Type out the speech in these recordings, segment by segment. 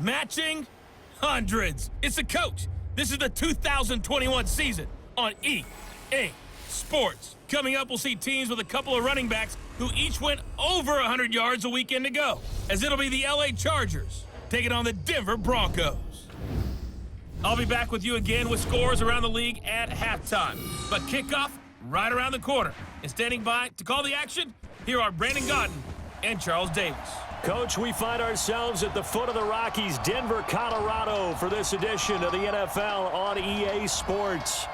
Matching hundreds. It's the coach. This is the 2021 season on EA Sports. Coming up, we'll see teams with a couple of running backs who each went over 100 yards a weekend ago, as it'll be the LA Chargers taking on the Denver Broncos. I'll be back with you again with scores around the league at halftime. But kickoff right around the corner. And standing by to call the action, here are Brandon Gaudin and Charles Davis. Coach, we find ourselves at the foot of the Rockies, Denver, Colorado, for this edition of the NFL on EA Sports.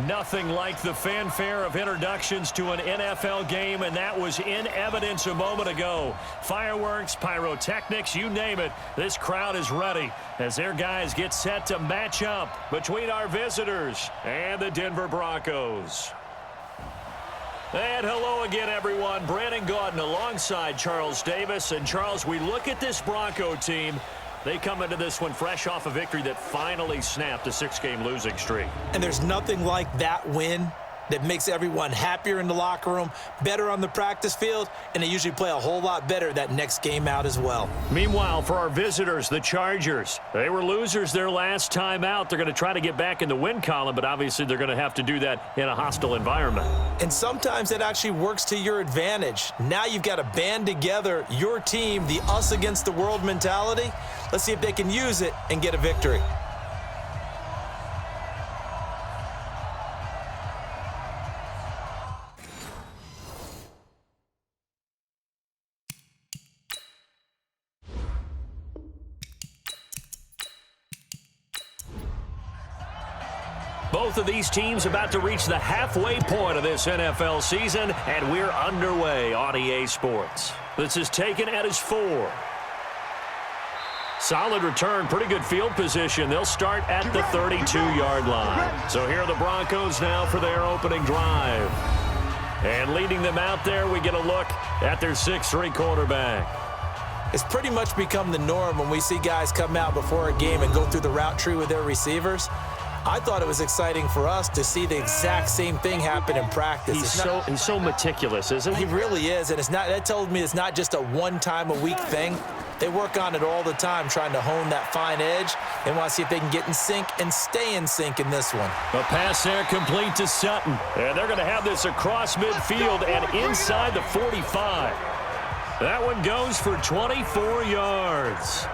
Nothing like the fanfare of introductions to an NFL game, and that was in evidence a moment ago. Fireworks, pyrotechnics, you name it, this crowd is ready as their guys get set to match up between our visitors and the Denver Broncos. And hello again, everyone. Brandon Gaudin alongside Charles Davis. And, Charles, we look at this Bronco team. They come into this one fresh off a victory that finally snapped a 6-game losing streak. And there's nothing like that win that makes everyone happier in the locker room, better on the practice field, and they usually play a whole lot better that next game out as well. Meanwhile, for our visitors, the Chargers, they were losers their last time out. They're going to try to get back in the win column, but obviously they're going to have to do that in a hostile environment. And sometimes it actually works to your advantage. Now you've got to band together your team, the us against the world mentality. Let's see if they can use it and get a victory. Both of these teams about to reach the halfway point of this NFL season, and we're underway on EA Sports. This is taken at his 4. Solid return, pretty good field position. They'll start at the 32-yard line. So here are the Broncos now for their opening drive. And leading them out there, we get a look at their 6'3" quarterback. It's pretty much become the norm when we see guys come out before a game and go through the route tree with their receivers. I thought it was exciting for us to see the exact same thing happen in practice. He's so meticulous, isn't he? He really is, and that tells me it's not just a one-time-a-week thing. They work on it all the time, trying to hone that fine edge. They want to see if they can get in sync and stay in sync in this one. A pass there complete to Sutton, and they're going to have this across midfield and inside the 45. That one goes for 24 yards.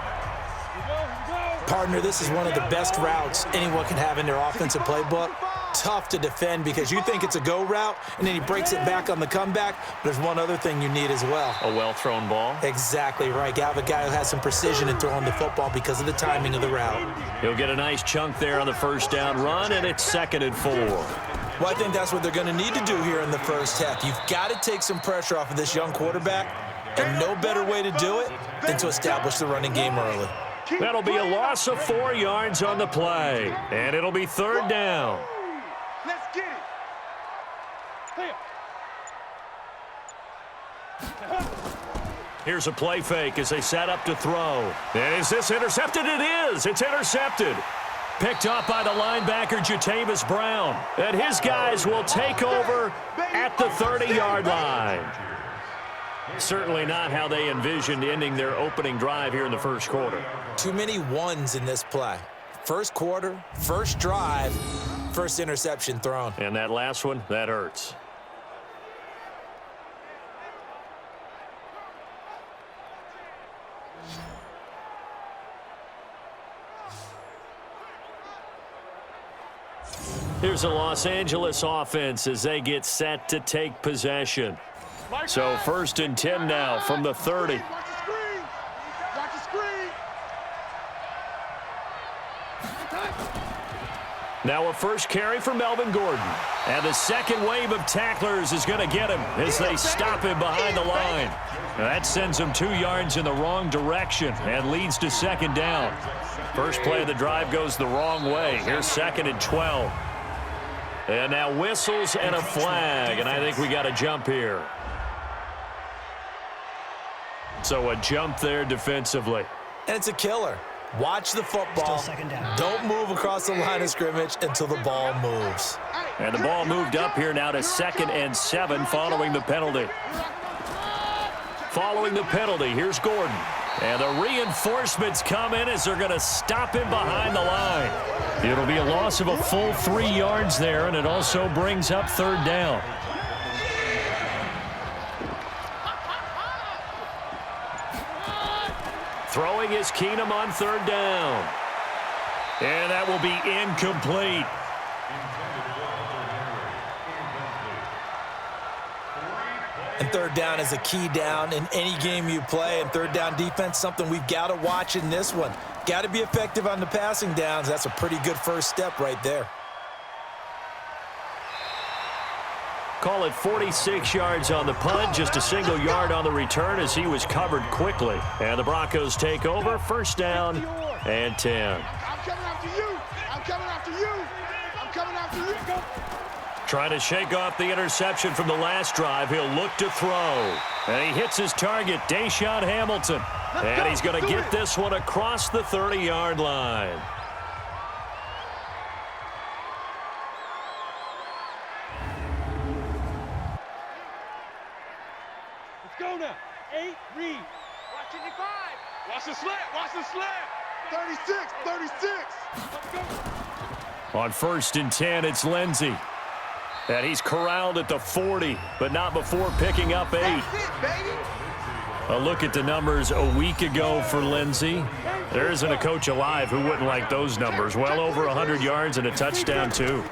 Partner, this is one of the best routes anyone can have in their offensive playbook. Tough to defend because you think it's a go route, and then he breaks it back on the comeback. But there's one other thing you need as well. A well-thrown ball. Exactly right. You have a guy who has some precision in throwing the football because of the timing of the route. He'll get a nice chunk there on the first down run, and it's 2nd and 4. Well, I think that's what they're going to need to do here in the first half. You've got to take some pressure off of this young quarterback, and no better way to do it than to establish the running game early. That'll be a loss of 4 yards on the play, and it'll be 3rd down. Let's get it. Here's a play fake as they set up to throw. And is this intercepted? It is. It's intercepted. Picked up by the linebacker, Jatavis Brown. And his guys will take over at the 30-yard line. Certainly not how they envisioned ending their opening drive here in the first quarter. Too many ones in this play. First quarter, first drive, first interception thrown. And that last one, that hurts. Here's a Los Angeles offense as they get set to take possession. So 1st and 10 now from the 30. Watch the screen. Watch the screen. Now a first carry for Melvin Gordon. And the second wave of tacklers is going to get him as they stop him behind the line. Now that sends him 2 yards in the wrong direction and leads to 2nd down. First play of the drive goes the wrong way. Here's 2nd and 12. And now whistles and a flag, and I think we got a jump here. So a jump there defensively. And it's a killer. Watch the football. Don't move across the line of scrimmage until the ball moves. And the ball moved up here now to 2nd and 7 following the penalty. Following the penalty, here's Gordon. And the reinforcements come in as they're going to stop him behind the line. It'll be a loss of a full 3 yards there, and it also brings up third down. Throwing is Keenum on third down. And that will be incomplete. And third down is a key down in any game you play. And third down defense, something we've got to watch in this one. Got to be effective on the passing downs. That's a pretty good first step right there. Call it 46 yards on the punt, just a single yard on the return as he was covered quickly. And the Broncos take over, first down and 10. I'm coming after you. I'm coming after you. I'm coming after you. Trying to shake off the interception from the last drive. He'll look to throw. And he hits his target, Deshaun Hamilton. And he's going to get this one across the 30-yard line. Let's go now. 8, read. Watch 55. Watch the slant. Watch the slant. 36, 36. Let's go. On 1st and 10, it's Lindsey. And he's corralled at the 40, but not before picking up 8. That's it, baby. A look at the numbers a week ago for Lindsey. There isn't a coach alive who wouldn't like those numbers. Well over 100 yards and a touchdown, too.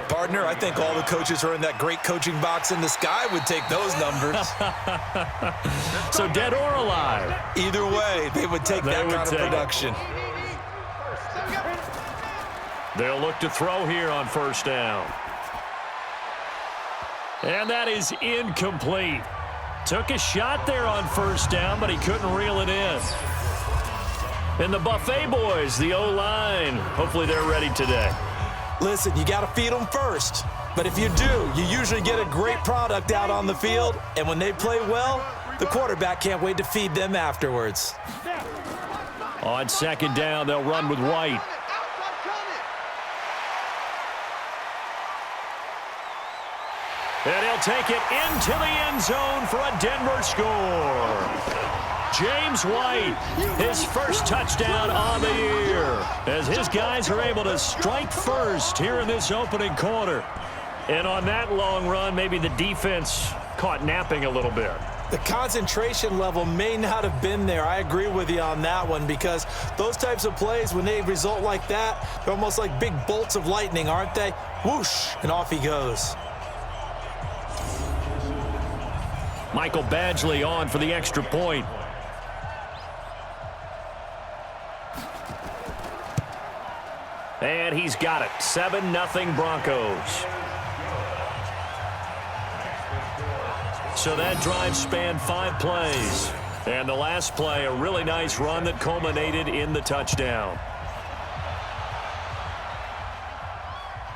Partner, I think all the coaches who are in that great coaching box in the sky would take those numbers. So dead or alive? Either way, they would take that kind of production. They'll look to throw here on first down. And that is incomplete. Took a shot there on first down, but he couldn't reel it in. And the Buffet boys, the O-line, hopefully they're ready today. Listen, you got to feed them first. But if you do, you usually get a great product out on the field. And when they play well, the quarterback can't wait to feed them afterwards. On second down, they'll run with White. And he'll take it into the end zone for a Denver score. James White, his first touchdown on the year, as his guys are able to strike first here in this opening quarter. And on that long run, maybe the defense caught napping a little bit. The concentration level may not have been there. I agree with you on that one, because those types of plays, when they result like that, they're almost like big bolts of lightning, aren't they? Whoosh, and off he goes. Michael Badgley on for the extra point. And he's got it. 7-0 Broncos. So that drive spanned 5 plays. And the last play, a really nice run that culminated in the touchdown.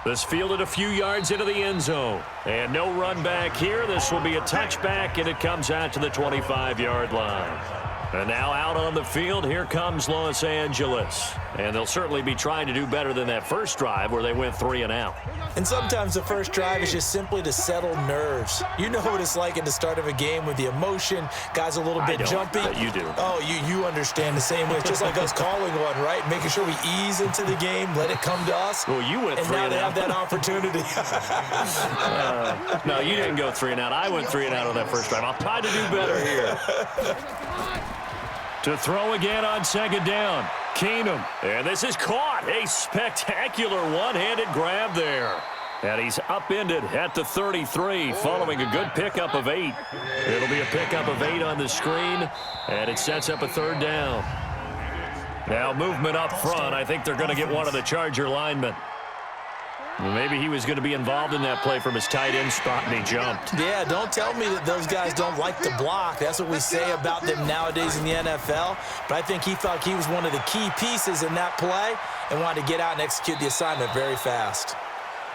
This fielded a few yards into the end zone. And no run back here. This will be a touchback, and it comes out to the 25-yard line. And now out on the field, here comes Los Angeles. And they'll certainly be trying to do better than that first drive where they went 3 and out. And sometimes the first drive is just simply to settle nerves. You know what it's like at the start of a game with the emotion. Guys a little bit jumpy. You do. Oh, you understand the same way. It's just like us calling one, right? Making sure we ease into the game, let it come to us. Well, you went 3 and out. And now they have that opportunity. No, you didn't go 3 and out. I went 3 and out on that first drive. I'll try to do better here. To throw again on second down. Keenum. And this is caught. A spectacular one-handed grab there. And he's upended at the 33 following a good pickup of 8. It'll be a pickup of 8 on the screen, and it sets up a third down. Now movement up front. I think they're going to get one of the Charger linemen. Maybe he was going to be involved in that play from his tight end spot, and he jumped. Yeah, don't tell me that those guys don't like to block. That's what we say about them nowadays in the NFL. But I think he thought he was one of the key pieces in that play and wanted to get out and execute the assignment very fast.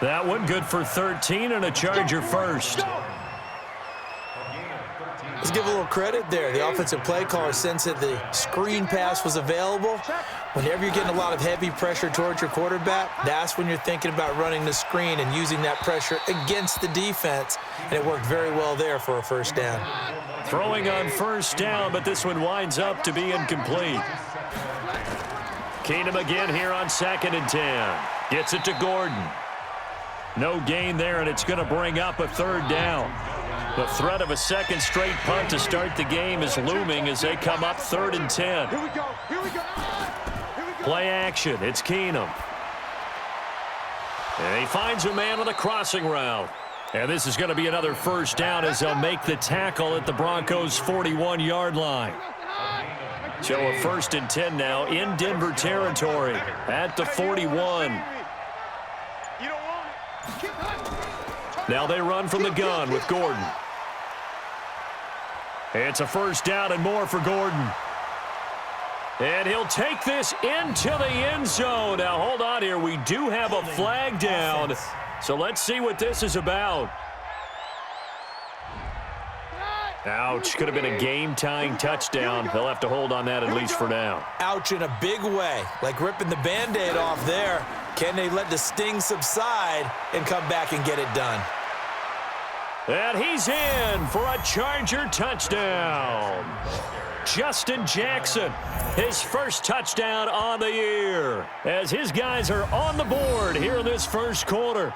That one good for 13 and a Charger first. Let's give a little credit there. The offensive play caller sensed that the screen pass was available. Whenever you're getting a lot of heavy pressure towards your quarterback, that's when you're thinking about running the screen and using that pressure against the defense. And it worked very well there for a first down. Throwing on first down, but this one winds up to be incomplete. Keenum again here on 2nd and 10. Gets it to Gordon. No gain there, and it's going to bring up a 3rd down. The threat of a second straight punt to start the game is looming as they come up 3rd and 10. Here we go. Here we go. Play action. It's Keenum. And he finds a man on the crossing route. And this is going to be another first down as they'll make the tackle at the Broncos' 41-yard line. So a 1st and 10 now in Denver territory at the 41. Now they run from the gun with Gordon. It's a first down and more for Gordon. And he'll take this into the end zone. Now, hold on here. We do have a flag down. So let's see what this is about. Ouch. Could have been a game-tying touchdown. They'll have to hold on that at least for now. Ouch in a big way. Like ripping the Band-Aid off there. Can they let the sting subside and come back and get it done? And he's in for a Charger touchdown. Justin Jackson, his first touchdown on the year, as his guys are on the board here in this first quarter.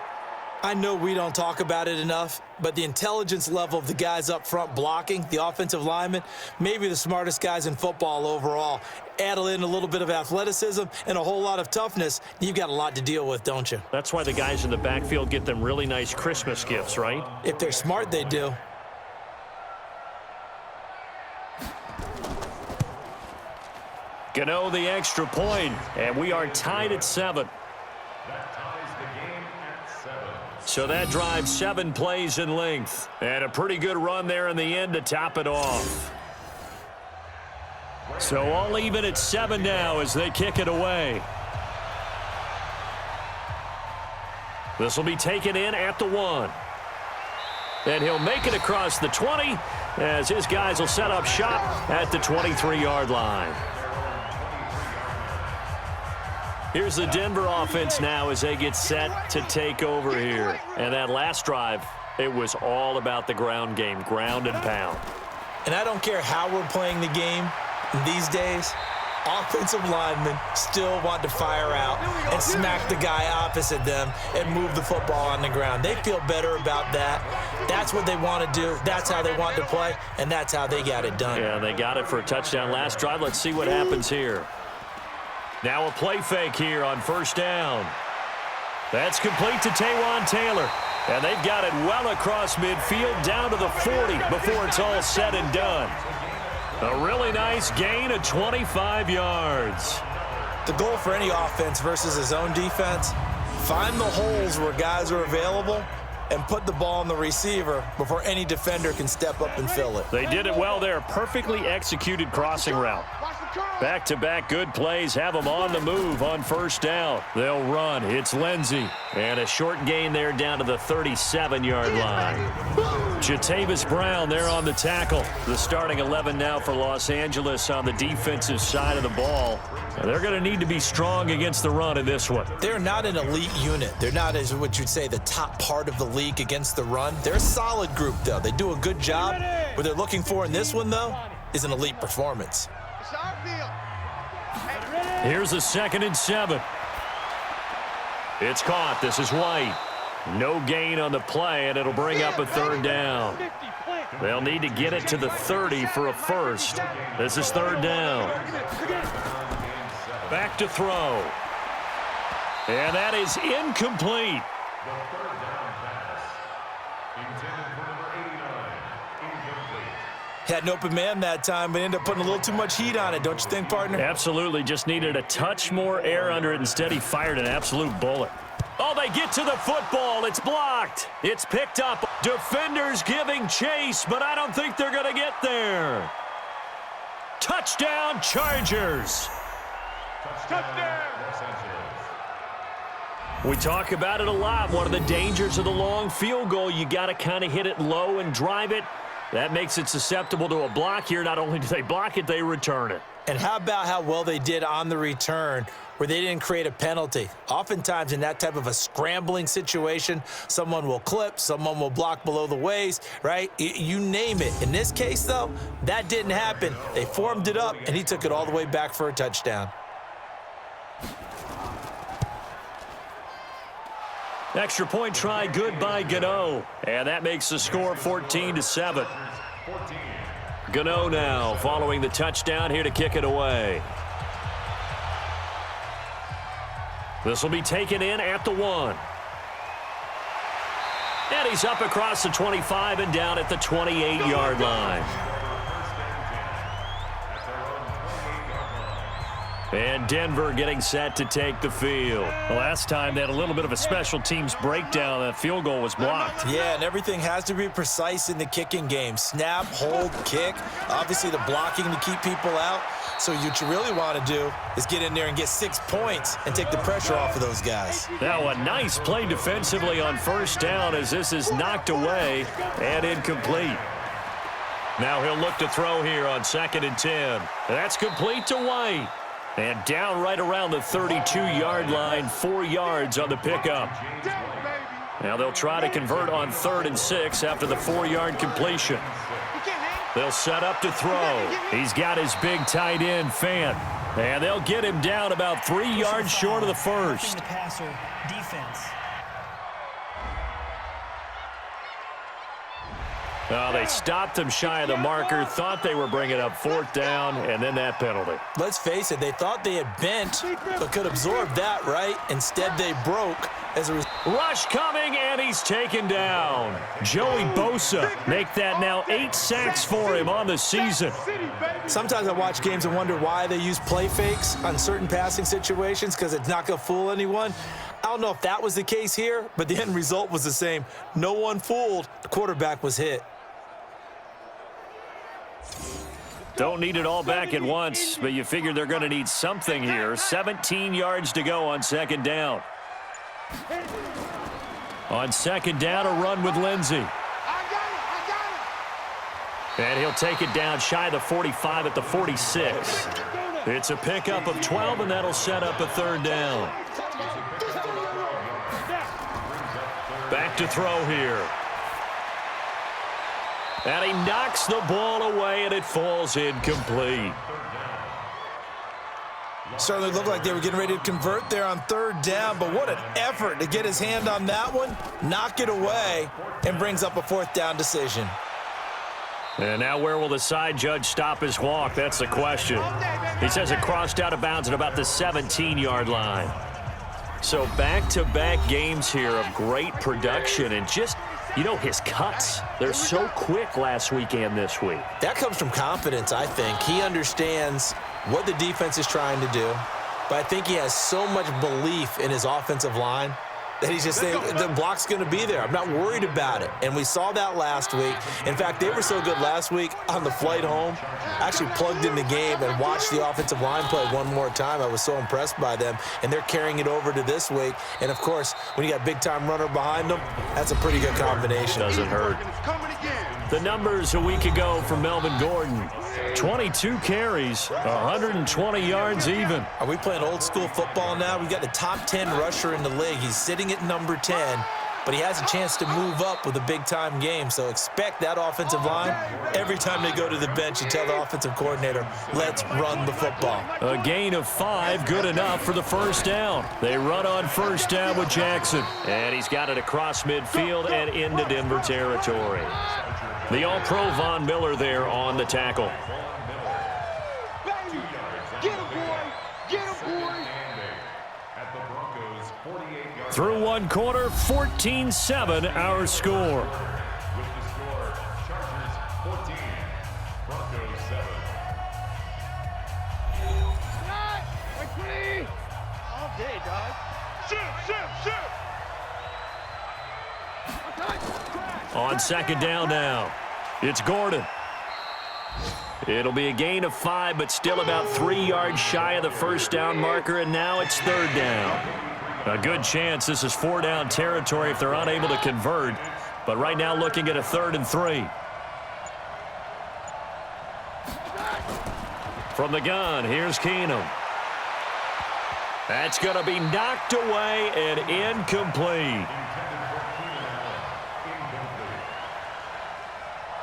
I know we don't talk about it enough, but the intelligence level of the guys up front blocking, the offensive linemen, maybe the smartest guys in football overall. Add in a little bit of athleticism and a whole lot of toughness, you've got a lot to deal with, don't you? That's why the guys in the backfield get them really nice Christmas gifts, right? If they're smart, they do. Gano the extra point, and we are tied at 7. So that drives 7 plays in length. And a pretty good run there in the end to top it off. So all even at 7 now as they kick it away. This will be taken in at the 1. And he'll make it across the 20 as his guys will set up shop at the 23-yard line. Here's the Denver offense now as they get set to take over here. And that last drive, it was all about the ground game, ground and pound. And I don't care how we're playing the game these days, offensive linemen still want to fire out and smack the guy opposite them and move the football on the ground. They feel better about that. That's what they want to do. That's how they want to play, and that's how they got it done. Yeah, they got it for a touchdown last drive. Let's see what happens here. Now a play fake here on first down. That's complete to Taywan Taylor. And they've got it well across midfield down to the 40 before it's all said and done. A really nice gain of 25 yards. The goal for any offense versus his own defense, find the holes where guys are available and put the ball on the receiver before any defender can step up and fill it. They did it well there. Perfectly executed crossing route. Back-to-back good plays have them on the move on first down. They'll run. It's Lindsey. And a short gain there down to the 37-yard line. Jatavis Brown there on the tackle. The starting 11 now for Los Angeles on the defensive side of the ball. And they're going to need to be strong against the run in this one. They're not an elite unit. They're not, as what you'd say, the top part of the league against the run. They're a solid group, though. They do a good job. What they're looking for in this one, though, is an elite performance. Here's a 2nd and 7. It's caught. This is White. No gain on the play, and it'll bring up a 3rd down. They'll need to get it to the 30 for a first. This is 3rd down. Back to throw. And that is incomplete. Had an open man that time, but ended up putting a little too much heat on it, don't you think, partner? Absolutely. Just needed a touch more air under it. Instead, he fired an absolute bullet. Oh, they get to the football. It's blocked. It's picked up. Defenders giving chase, but I don't think they're going to get there. Touchdown, Chargers. Touchdown. We talk about it a lot. One of the dangers of the long field goal, you got to kind of hit it low and drive it. That makes it susceptible to a block here. Not only do they block it, they return it. And how about how well they did on the return, where they didn't create a penalty. Oftentimes in that type of a scrambling situation, someone will clip, someone will block below the waist, right? You name it. In this case, though, that didn't happen. They formed it up, and he took it all the way back for a touchdown. Extra point try good by Gano. And that makes the score 14-7. Gano now following the touchdown here to kick it away. This will be taken in at the 1. And he's up across the 25 and down at the 28-yard line. And Denver getting set to take the field. The last time they had a little bit of a special teams breakdown. That field goal was blocked. Yeah, and everything has to be precise in the kicking game. Snap, hold, kick. Obviously the blocking to keep people out. So what you really want to do is get in there and get 6 points and take the pressure off of those guys. Now a nice play defensively on first down as this is knocked away and incomplete. Now he'll look to throw here on 2nd and 10. That's complete to White. And down right around the 32-yard line, 4 yards on the pickup. Now they'll try to convert on 3rd and 6 after the 4-yard completion. They'll set up to throw. He's got his big tight end, Fant. And they'll get him down about 3 yards short of the first. Oh, they stopped him shy of the marker, thought they were bringing up 4th down, and then that penalty. Let's face it, they thought they had bent, but could absorb that, right? Instead, they broke as a result. Rush coming, and he's taken down. Joey Bosa make that now 8 sacks for him on the season. Sometimes I watch games and wonder why they use play fakes on certain passing situations because it's not going to fool anyone. I don't know if that was the case here, but the end result was the same. No one fooled. The quarterback was hit. Don't need it all back at once, but you figure they're going to need something here. 17 yards to go on 2nd down. On 2nd down, a run with Lindsey. And he'll take it down shy of the 45 at the 46. It's a pickup of 12, and that'll set up a 3rd down. Back to throw here. And he knocks the ball away, and it falls incomplete. Certainly looked like they were getting ready to convert there on 3rd down, but what an effort to get his hand on that one, knock it away, and brings up a 4th down decision. And now where will the side judge stop his walk? That's the question. He says it crossed out of bounds at about the 17-yard line. So back-to-back games here of great production and just, you know, his cuts. They're so quick last week and this week. That comes from confidence, I think. He understands what the defense is trying to do, but I think he has so much belief in his offensive line that he's just saying the block's going to be there. I'm not worried about it. And we saw that last week. In fact, they were so good last week on the flight home. I actually plugged in the game and watched the offensive line play one more time. I was so impressed by them. And they're carrying it over to this week. And, of course, when you got a big-time runner behind them, that's a pretty good combination. Doesn't hurt. The numbers a week ago for Melvin Gordon. 22 carries, 120 yards even. Are we playing old school football now? We got the top 10 rusher in the league. He's sitting at number 10, but he has a chance to move up with a big-time game. So expect that offensive line. Every time they go to the bench, you tell the offensive coordinator, let's run the football. A gain of 5, good enough for the 1st down. They run on 1st down with Jackson. And he's got it across midfield and into Denver territory. The All-Pro Von Miller there on the tackle. Through one quarter, 14-7 our score. All day, dog. Shoot. On 2nd down now, it's Gordon. It'll be a gain of 5, but still about 3 yards shy of the 1st down marker, and now it's 3rd down. A good chance this is 4-down territory if they're unable to convert, but right now looking at a 3rd and 3. From the gun, here's Keenum. That's going to be knocked away and incomplete.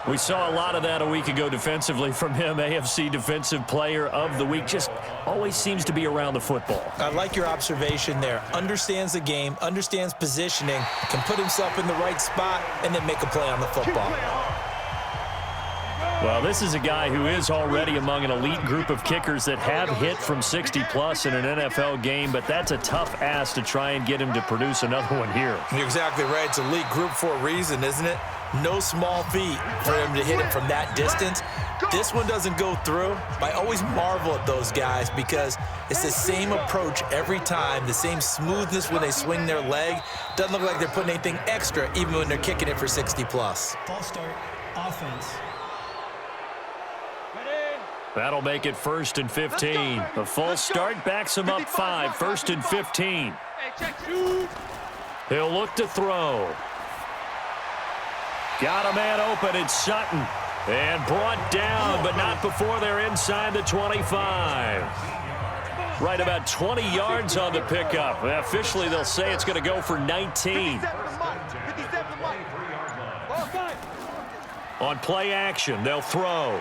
We saw a lot of that a week ago defensively from him. AFC Defensive Player of the Week. Just always seems to be around the football. I like your observation there. Understands the game, understands positioning, can put himself in the right spot, and then make a play on the football. Well, this is a guy who is already among an elite group of kickers that have hit from 60-plus in an NFL game, but that's a tough ask to try and get him to produce another one here. You're exactly right. It's elite group for a reason, isn't it? No small feat for him to hit it from that distance. This one doesn't go through. I always marvel at those guys because it's the same approach every time, the same smoothness when they swing their leg. Doesn't look like they're putting anything extra even when they're kicking it for 60-plus. False start, offense. That'll make it 1st and 15. The false start backs him up 5, 1st and 15. He'll look to throw. Got a man open, it's Sutton. And brought down, but not before they're inside the 25. Right about 20 yards on the pickup. Officially, they'll say it's going to go for 19. On play action, they'll throw.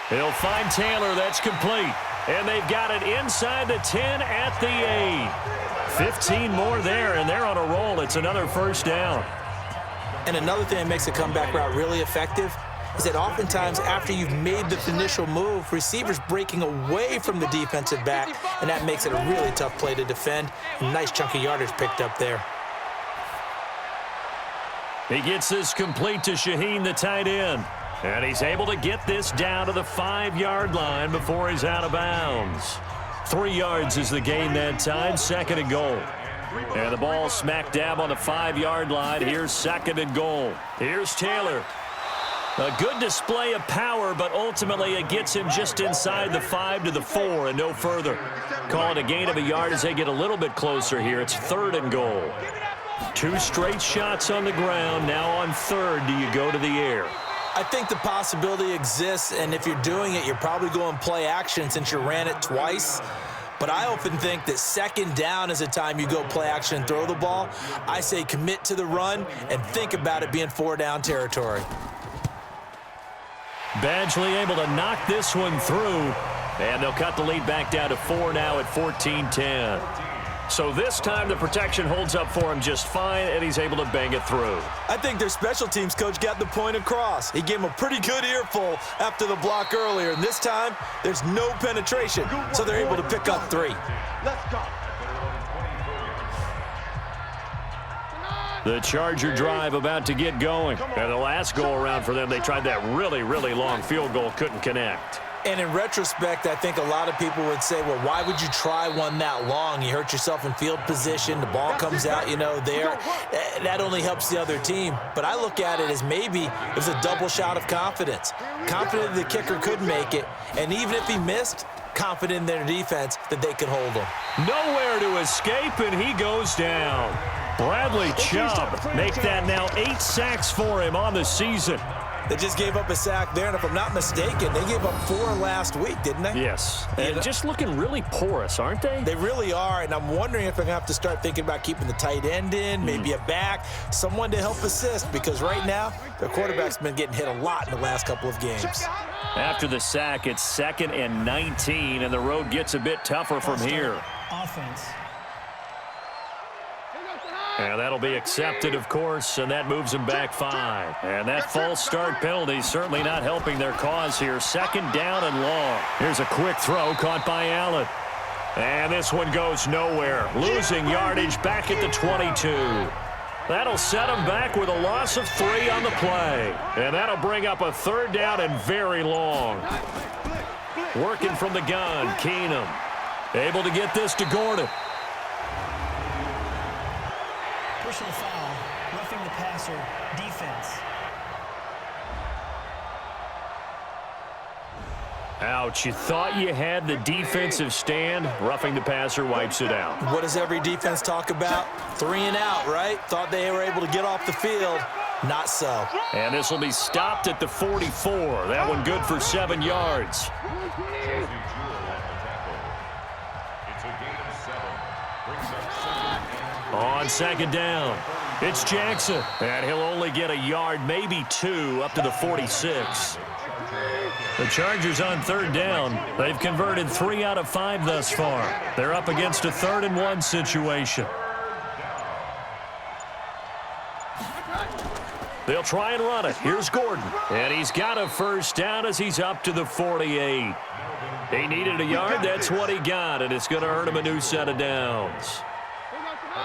He'll find Taylor. That's complete. And they've got it inside the 10 at the 8. 15 more there, and they're on a roll. It's another first down. And another thing that makes a comeback route really effective is that oftentimes after you've made the initial move, receivers breaking away from the defensive back, and that makes it a really tough play to defend. A nice chunk of yardage picked up there. He gets this complete to Shaheen, the tight end. And he's able to get this down to the 5-yard line before he's out of bounds. 3 yards is the gain that time, 2nd and goal. And the ball smack dab on the 5-yard line. Here's 2nd and goal. Here's Taylor. A good display of power, but ultimately it gets him just inside the 5 to the 4 and no further. Call it a gain of a yard as they get a little bit closer here. It's 3rd and goal. 2 straight shots on the ground. Now on 3rd, do you go to the air? I think the possibility exists, and if you're doing it, you're probably going play action since you ran it twice. But I often think that 2nd down is the time you go play action and throw the ball. I say commit to the run and think about it being 4-down territory. Badgley able to knock this one through, and they'll cut the lead back down to 4 now at 14-10. So this time the protection holds up for him just fine, and he's able to bang it through. I think their special teams coach got the point across. He gave him a pretty good earful after the block earlier, and this time there's no penetration, so they're able to pick up 3. Let's go. The Charger drive about to get going. And the last go-around for them, they tried that really, really long field goal, couldn't connect. And in retrospect, I think a lot of people would say, well, why would you try one that long? You hurt yourself in field position. The ball comes out, there. That only helps the other team. But I look at it as maybe it was a double shot of confidence. Confident the kicker could make it. And even if he missed, confident in their defense that they could hold him. Nowhere to escape, and he goes down. Bradley Chubb make that now 8 sacks for him on the season. They just gave up a sack there, and if I'm not mistaken, they gave up 4 last week, didn't they? Yes, and just looking really porous, aren't they? They really are, and I'm wondering if they're going to have to start thinking about keeping the tight end in, maybe a back, someone to help assist, because right now, their quarterback's been getting hit a lot in the last couple of games. After the sack, it's 2nd and 19, and the road gets a bit tougher from here. Offense. And that'll be accepted, of course, and that moves them back 5. And that false start penalty certainly not helping their cause here. 2nd down and long. Here's a quick throw caught by Allen. And this one goes nowhere. Losing yardage back at the 22. That'll set them back with a loss of 3 on the play. And that'll bring up a 3rd down and very long. Working from the gun, Keenum. Able to get this to Gordon. Personal foul, roughing the passer, defense. Ouch, you thought you had the defensive stand. Roughing the passer wipes it out. What does every defense talk about? 3 and out, right? Thought they were able to get off the field. Not so. And this will be stopped at the 44. That one good for 7 yards. On second down, it's Jackson, and he'll only get a yard, maybe 2, up to the 46. The Chargers on third down. They've converted 3 out of 5 thus far. They're up against a 3rd and 1 situation. They'll try and run it. Here's Gordon. And he's got a first down as he's up to the 48. He needed a yard. That's what he got, and it's going to earn him a new set of downs.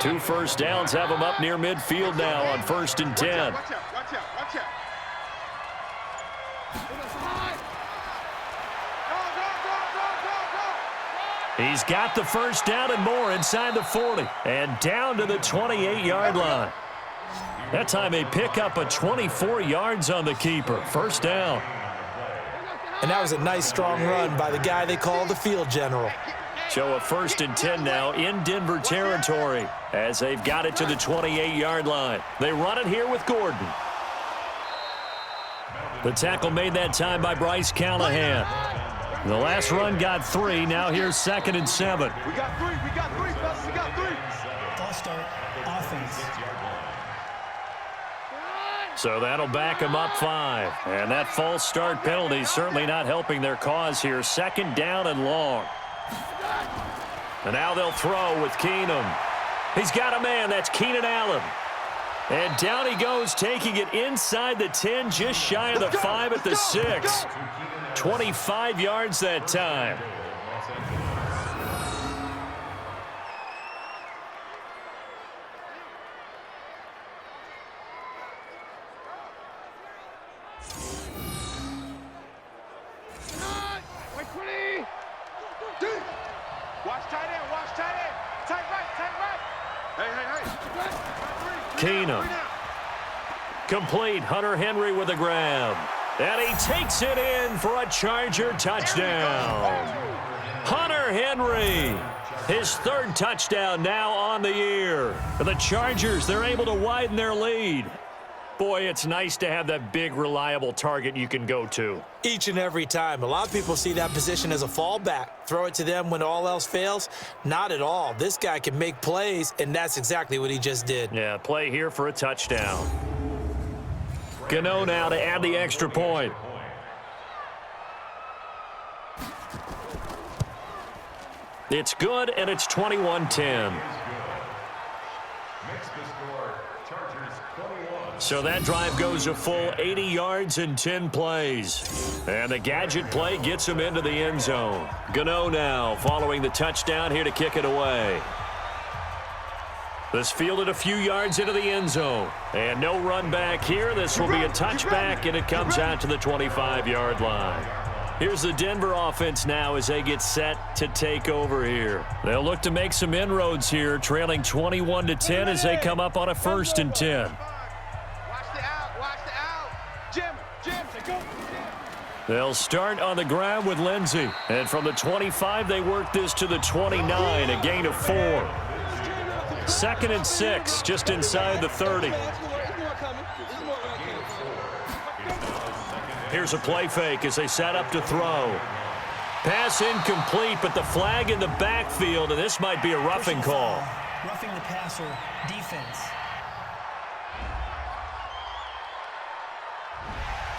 2 first downs have him up near midfield now on 1st and 10. Watch out. He's got the first down and more inside the 40 and down to the 28-yard line. That time they pick up a 24 yards on the keeper. First down. And that was a nice, strong run by the guy they call the field general. So a 1st and 10 now in Denver territory as they've got it to the 28-yard line. They run it here with Gordon. The tackle made that time by Bryce Callahan. The last run got 3. Now here's 2nd and 7. We got 3, fellas, we got 3. False start, offense. So that'll back them up 5. And that false start penalty is certainly not helping their cause here. 2nd down and long. And now they'll throw with Keenum. He's got a man. That's Keenan Allen. And down he goes, taking it inside the 10, just shy of the 5 at the 6. 25 yards that time. Keenum. Complete. Hunter Henry with a grab. And he takes it in for a Charger touchdown. Hunter Henry, his 3rd touchdown now on the year. For the Chargers, they're able to widen their lead. Boy, it's nice to have that big, reliable target you can go to. Each and every time. A lot of people see that position as a fallback. Throw it to them when all else fails. Not at all. This guy can make plays, and that's exactly what he just did. Yeah, play here for a touchdown. Gano now to add the extra point. It's good, and it's 21-10. So that drive goes a full 80 yards and 10 plays. And the gadget play gets him into the end zone. Gano now following the touchdown here to kick it away. This fielded a few yards into the end zone. And no run back here. This will be a touchback, and it comes out to the 25-yard line. Here's the Denver offense now as they get set to take over here. They'll look to make some inroads here, trailing 21-10 as they come up on a 1st and 10. They'll start on the ground with Lindsey. And from the 25, they work this to the 29, a gain of 4. 2nd and 6, just inside the 30. Here's a play fake as they set up to throw. Pass incomplete, but the flag in the backfield, and this might be a roughing call. Roughing the passer, defense.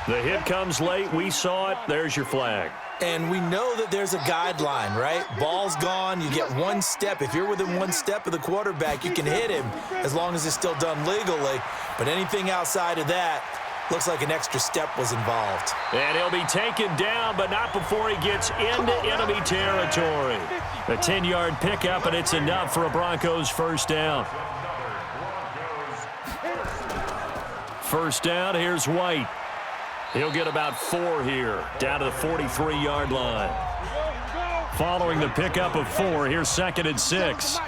The hit comes late. We saw it. There's your flag. And we know that there's a guideline, right? Ball's gone. You get 1 step. If you're within 1 step of the quarterback, you can hit him as long as it's still done legally. But anything outside of that, looks like an extra step was involved. And he'll be taken down, but not before he gets into enemy territory. A 10-yard pickup, and it's enough for a Broncos first down. First down, here's White. He'll get about 4 here, down to the 43-yard line. Following the pickup of 4, here's 2nd and 6.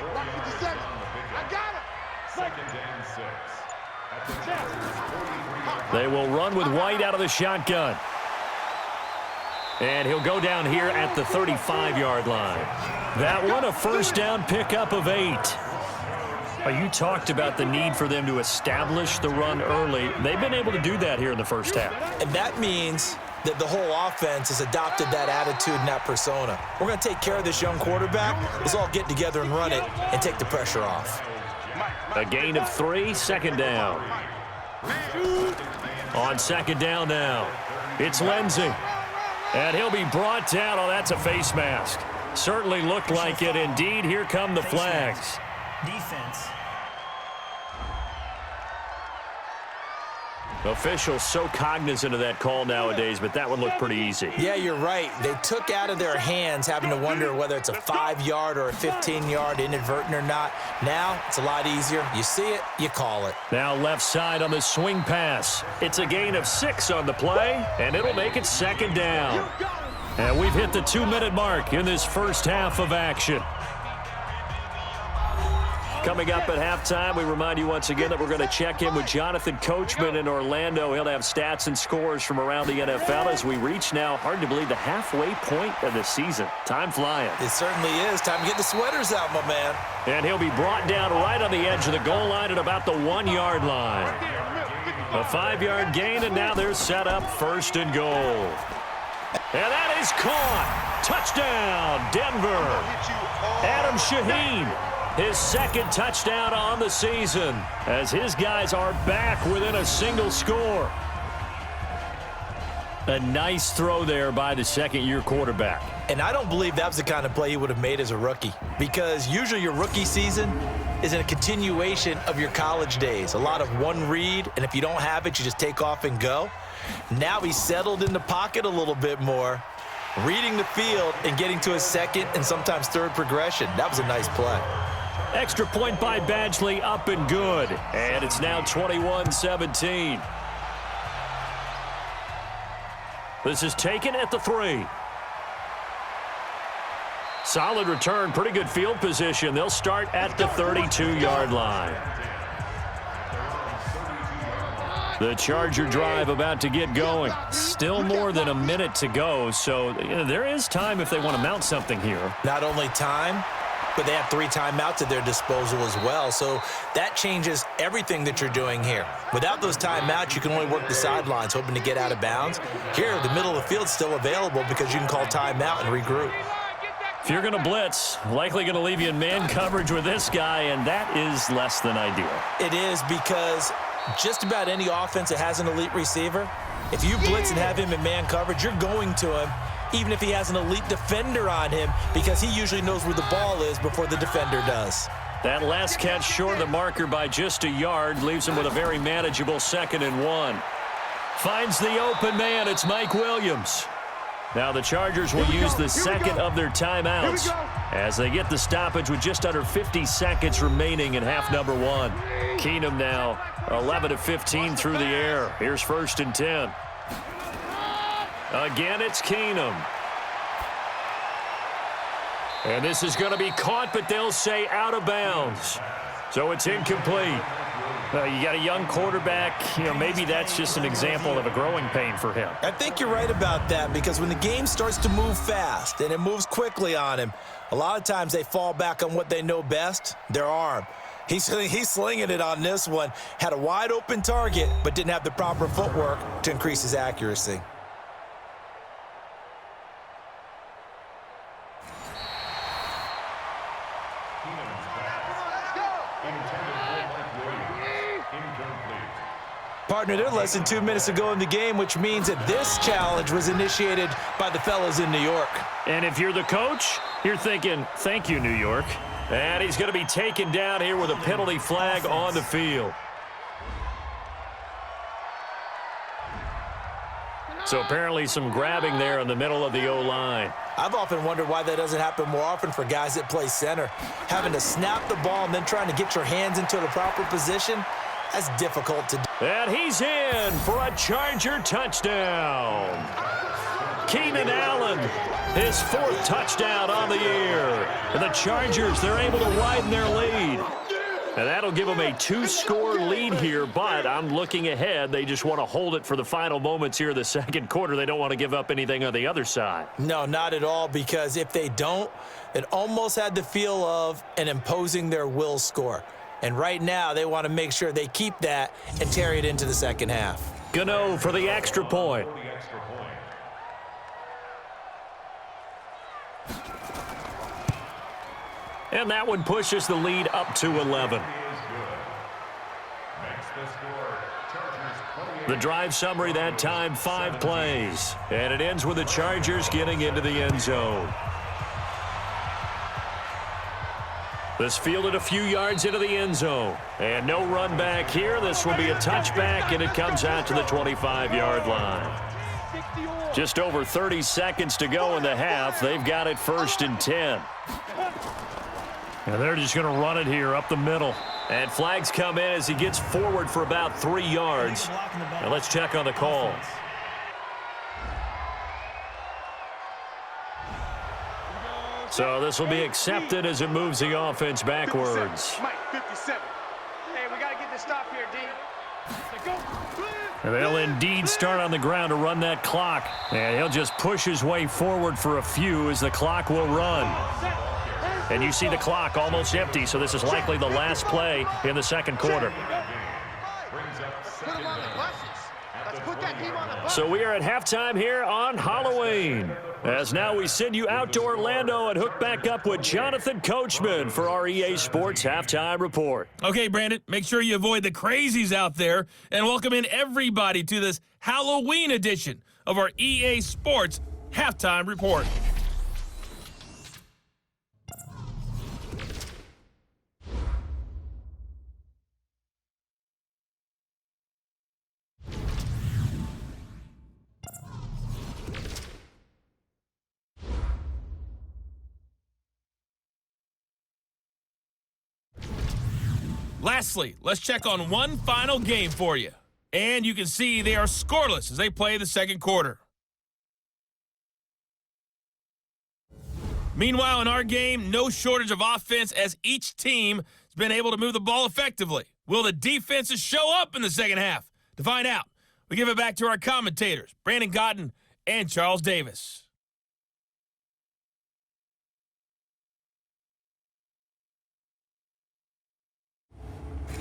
They will run with White out of the shotgun. And he'll go down here at the 35-yard line. That one, a first down pickup of 8. You talked about the need for them to establish the run early. They've been able to do that here in the first half. And that means that the whole offense has adopted that attitude and that persona. We're going to take care of this young quarterback. Let's all get together and run it and take the pressure off. A gain of 3, second down. On second down now, it's Lindsey. And he'll be brought down. Oh, that's a face mask. Certainly looked like it. Indeed, here come the flags. Defense. Officials so cognizant of that call nowadays, but that one looked pretty easy. Yeah, you're right. They took out of their hands having to wonder whether it's a 5-yard or a 15-yard inadvertent or not. Now, it's a lot easier. You see it, you call it. Now left side on the swing pass. It's a gain of 6 on the play, and it'll make it second down. And we've hit the 2-minute mark in this first half of action. Coming up at halftime, we remind you once again that we're going to check in with Jonathan Coachman in Orlando. He'll have stats and scores from around the NFL as we reach now, hard to believe, the halfway point of the season. Time flying. It certainly is. Time to get the sweaters out, my man. And he'll be brought down right on the edge of the goal line at about the 1-yard line. A 5-yard gain, and now they're set up first and goal. And that is caught. Touchdown, Denver. Adam Shaheen. His second touchdown on the season as his guys are back within a single score. A nice throw there by the second-year quarterback. And I don't believe that was the kind of play he would have made as a rookie, because usually your rookie season is a continuation of your college days. A lot of one read, and if you don't have it, you just take off and go. Now he's settled in the pocket a little bit more, reading the field and getting to his second and sometimes third progression. That was a nice play. Extra point by Badgley, up and good. And it's now 21-17. This is taken at the 3. Solid return, pretty good field position. They'll start at the 32-yard line. The Charger drive about to get going. Still more than a minute to go, so there is time if they want to mount something here. Not only time, but they have 3 timeouts at their disposal as well. So that changes everything that you're doing here. Without those timeouts, you can only work the sidelines, hoping to get out of bounds. Here, the middle of the field's still available because you can call timeout and regroup. If you're going to blitz, likely going to leave you in man coverage with this guy, and that is less than ideal. It is, because just about any offense that has an elite receiver, if you blitz and have him in man coverage, you're going to him, even if he has an elite defender on him, because he usually knows where the ball is before the defender does. That last catch short of the marker by just a yard leaves him with a very manageable 2nd and 1. Finds the open man. It's Mike Williams. Now the Chargers will use the second of their timeouts as they get the stoppage with just under 50 seconds remaining in half number 1. Keenum now 11 of 15 through the air. Here's 1st and 10. Again, it's Keenum. And this is going to be caught, but they'll say out of bounds. So it's incomplete. You got a young quarterback. Maybe that's just an example of a growing pain for him. I think you're right about that, because when the game starts to move fast and it moves quickly on him, a lot of times they fall back on what they know best, their arm. He's slinging it on this one. Had a wide open target, but didn't have the proper footwork to increase his accuracy. Partner, they're less than 2 minutes to go in the game, which means that this challenge was initiated by the fellas in New York. And if you're the coach, you're thinking, thank you, New York. And he's going to be taken down here with a penalty flag on the field. So apparently some grabbing there in the middle of the O-line. I've often wondered why that doesn't happen more often for guys that play center. Having to snap the ball and then trying to get your hands into the proper position, that's difficult to do. And he's in for a Charger touchdown. Keenan Allen, his 4th touchdown on the year. And the Chargers, they're able to widen their lead. And that'll give them a 2-score lead here, but I'm looking ahead. They just want to hold it for the final moments here of the second quarter. They don't want to give up anything on the other side. No, not at all, because if they don't, it almost had the feel of an imposing their will score. And right now, they want to make sure they keep that and carry it into the second half. Gano for the extra point. And that one pushes the lead up to 11. The drive summary that time, 5 plays. And it ends with the Chargers getting into the end zone. This fielded a few yards into the end zone. And no run back here. This will be a touchback, and it comes out to the 25-yard line. Just over 30 seconds to go in the half. They've got it 1st and 10. And they're just going to run it here up the middle. And flags come in as he gets forward for about 3 yards. Now let's check on the call. So this will be accepted as it moves the offense backwards. Mike, 57. Hey, we got to get this stop here, D. And they'll indeed start on the ground to run that clock. And he'll just push his way forward for a few as the clock will run. And you see the clock almost empty, so this is likely the last play in the second quarter. So we are at halftime here on Halloween. As now we send you out to Orlando and hook back up with Jonathan Coachman for our EA Sports Halftime Report. Okay, Brandon, make sure you avoid the crazies out there and welcome in everybody to this Halloween edition of our EA Sports Halftime Report. Lastly, let's check on one final game for you. And you can see they are scoreless as they play the second quarter. Meanwhile, in our game, no shortage of offense as each team has been able to move the ball effectively. Will the defenses show up in the second half? To find out, we give it back to our commentators, Brandon Cotton and Charles Davis.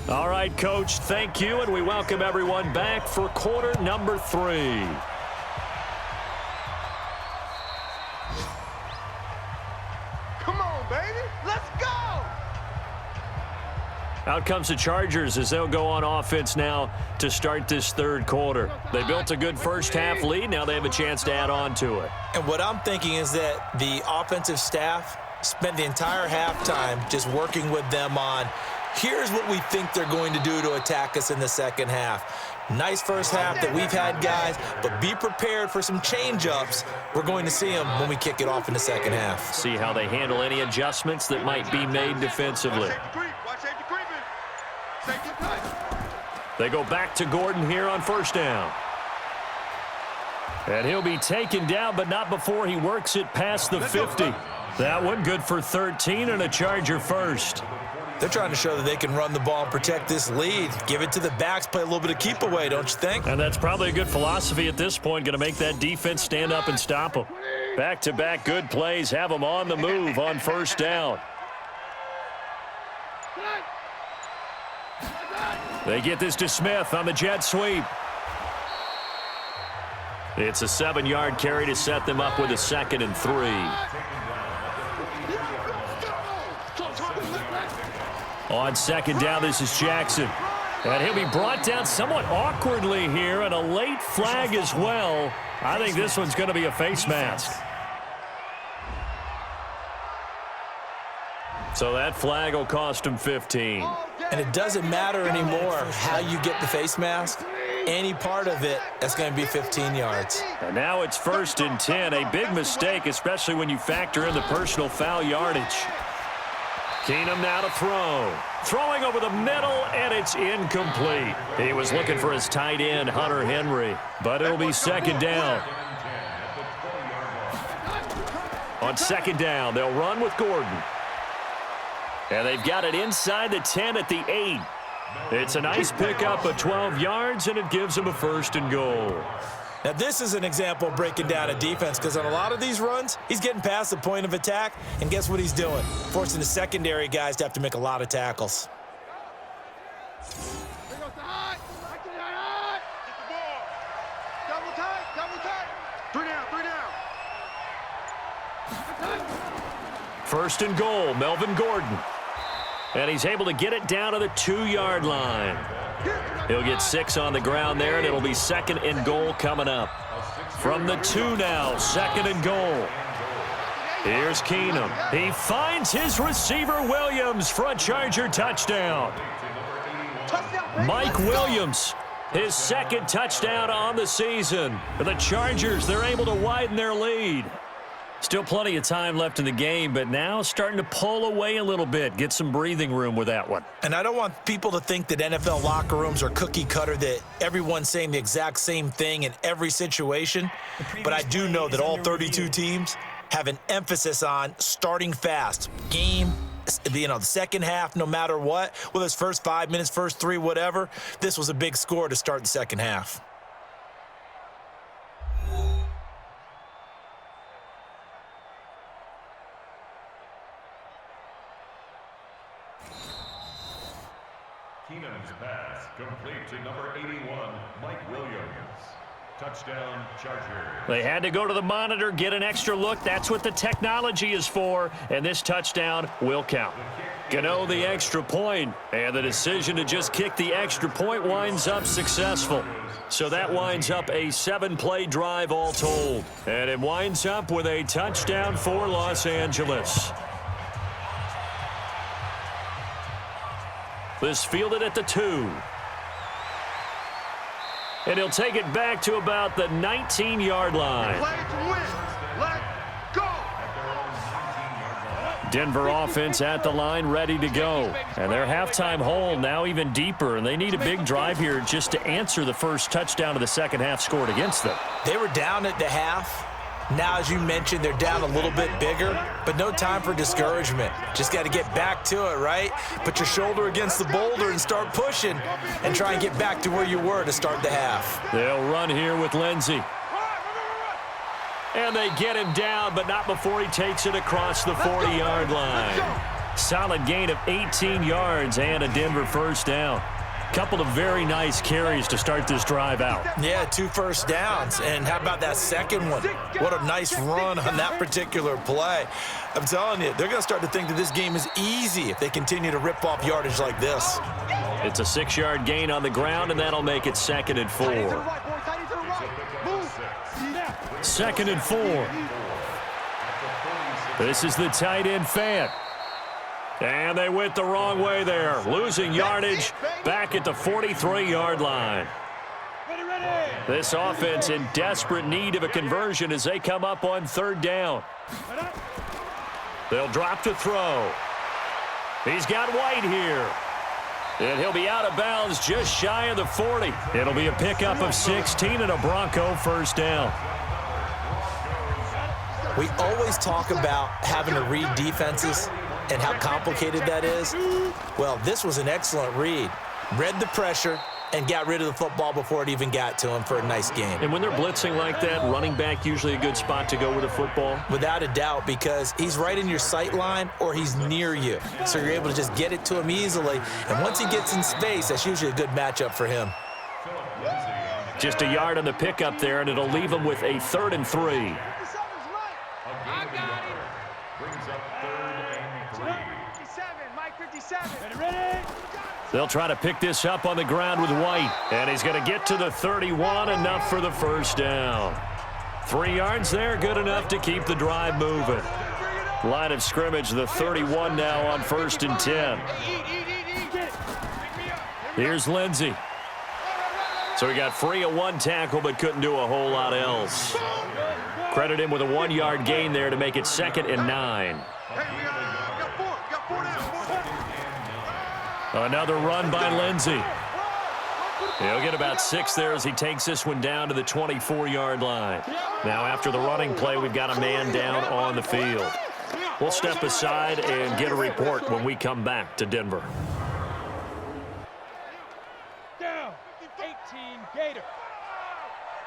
All right, Coach, thank you, and we welcome everyone back for quarter number 3. Come on, baby. Let's go. Out comes the Chargers as they'll go on offense now to start this third quarter. They built a good first half lead. Now they have a chance to add on to it. And what I'm thinking is that the offensive staff spent the entire halftime just working with them on here's what we think they're going to do to attack us in the second half. Nice first half that we've had, guys, but be prepared for some change-ups. We're going to see them when we kick it off in the second half. See how they handle any adjustments that might be made defensively. They go back to Gordon here on first down. And he'll be taken down, but not before he works it past the 50. That one good for 13 and a Charger first. They're trying to show that they can run the ball and protect this lead. Give it to the backs, play a little bit of keep away, don't you think? And that's probably a good philosophy at this point, going to make that defense stand up and stop them. Back-to-back good plays, have them on the move on first down. They get this to Smith on the jet sweep. It's a 7-yard carry to set them up with a 2nd and 3. On second down, this is Jackson. And he'll be brought down somewhat awkwardly here, and a late flag as well. I think this one's going to be a face mask. So that flag will cost him 15. And it doesn't matter anymore how you get the face mask. Any part of it, that's going to be 15 yards. And now it's 1st and 10. A big mistake, especially when you factor in the personal foul yardage. Keenum now to throw. Throwing over the middle, and it's incomplete. He was looking for his tight end, Hunter Henry, but it'll be second down. On second down, they'll run with Gordon. And they've got it inside the 10 at the 8. It's a nice pickup of 12 yards, and it gives them a 1st and goal. Now, this is an example of breaking down a defense because on a lot of these runs, he's getting past the point of attack, and guess what he's doing? Forcing the secondary guys to have to make a lot of tackles. Double tight. 3 down. First and goal, Melvin Gordon. And he's able to get it down to the 2-yard line. He'll get 6 on the ground there, and it'll be second and goal coming up. From the 2 now, second and goal. Here's Keenum. He finds his receiver, Williams, for a Charger touchdown. Mike Williams, his second touchdown on the season. For the Chargers, they're able to widen their lead. Still plenty of time left in the game, but now starting to pull away a little bit. Get some breathing room with that one. And I don't want people to think that NFL locker rooms are cookie cutter, that everyone's saying the exact same thing in every situation. But I do know that all 32 teams have an emphasis on starting fast. Game, the second half, no matter what, whether it's first 5 minutes, first 3, whatever, this was a big score to start the second half. Keenum's pass complete to number 81, Mike Williams. Touchdown, Chargers. They had to go to the monitor, get an extra look. That's what the technology is for, and this touchdown will count. Gano the extra point, and the decision to just kick the extra point winds up successful. So that winds up a 7-play drive all told, and it winds up with a touchdown for Los Angeles. This fielded at the 2. And he'll take it back to about the 19-yard line. Play to win. Let go. Denver offense at the line, ready to go. And their halftime hole now even deeper, and they need a big drive here just to answer the first touchdown of the second half scored against them. They were down at the half. Now, as you mentioned, they're down a little bit bigger, but no time for discouragement. Just got to get back to it, right? Put your shoulder against the boulder and start pushing and try and get back to where you were to start the half. They'll run here with Lindsey. And they get him down, but not before he takes it across the 40-yard line. Solid gain of 18 yards and a Denver first down. Couple of very nice carries to start this drive out. Yeah, 2 first downs. And how about that second one? What a nice run on that particular play. I'm telling you, they're going to start to think that this game is easy if they continue to rip off yardage like this. It's a 6-yard gain on the ground, and that'll make it second and 4. Second and 4. This is the tight end Fant. And they went the wrong way there, losing yardage back at the 43-yard line. This offense in desperate need of a conversion as they come up on third down. They'll drop to throw. He's got White here. And he'll be out of bounds just shy of the 40. It'll be a pickup of 16 and a Bronco first down. We always talk about having to read defenses and how complicated that is. Well, this was an excellent read. Read the pressure and got rid of the football before it even got to him for a nice game. And when they're blitzing like that, running back usually a good spot to go with the football? Without a doubt, because he's right in your sight line or he's near you. So you're able to just get it to him easily. And once he gets in space, that's usually a good matchup for him. Just a yard on the pickup there, and it'll leave him with a 3rd and 3. They'll try to pick this up on the ground with White. And he's going to get to the 31, enough for the first down. 3 yards there, good enough to keep the drive moving. Line of scrimmage, the 31 now on 1st and 10. Here's Lindsey. So he got free of 1 tackle, but couldn't do a whole lot else. Credit him with a 1-yard gain there to make it 2nd and 9. Another run by Lindsey. He'll get about 6 there as he takes this one down to the 24-yard line. Now, after the running play, we've got a man down on the field. We'll step aside and get a report when we come back to Denver. Down. 18 Gator.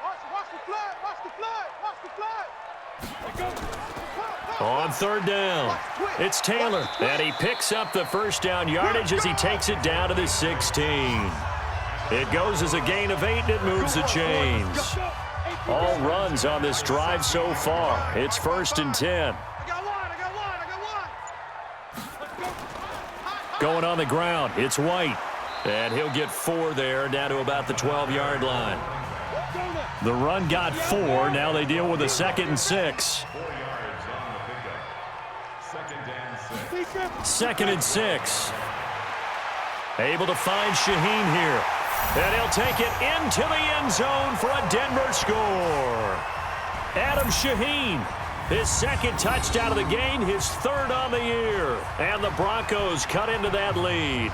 Watch the flag. Watch the flag. Watch the flag. On 3rd down, it's Taylor, and he picks up the first down yardage as he takes it down to the 16. It goes as a gain of 8, and it moves the chains. All runs on this drive so far. It's 1st and 10. Going on the ground, it's White. And he'll get 4 there, down to about the 12-yard line. The run got 4. Now they deal with a 2nd and 6. 2nd and 6. Able to find Shaheen here. And he'll take it into the end zone for a Denver score. Adam Shaheen, his 2nd touchdown of the game, his 3rd on the year. And the Broncos cut into that lead.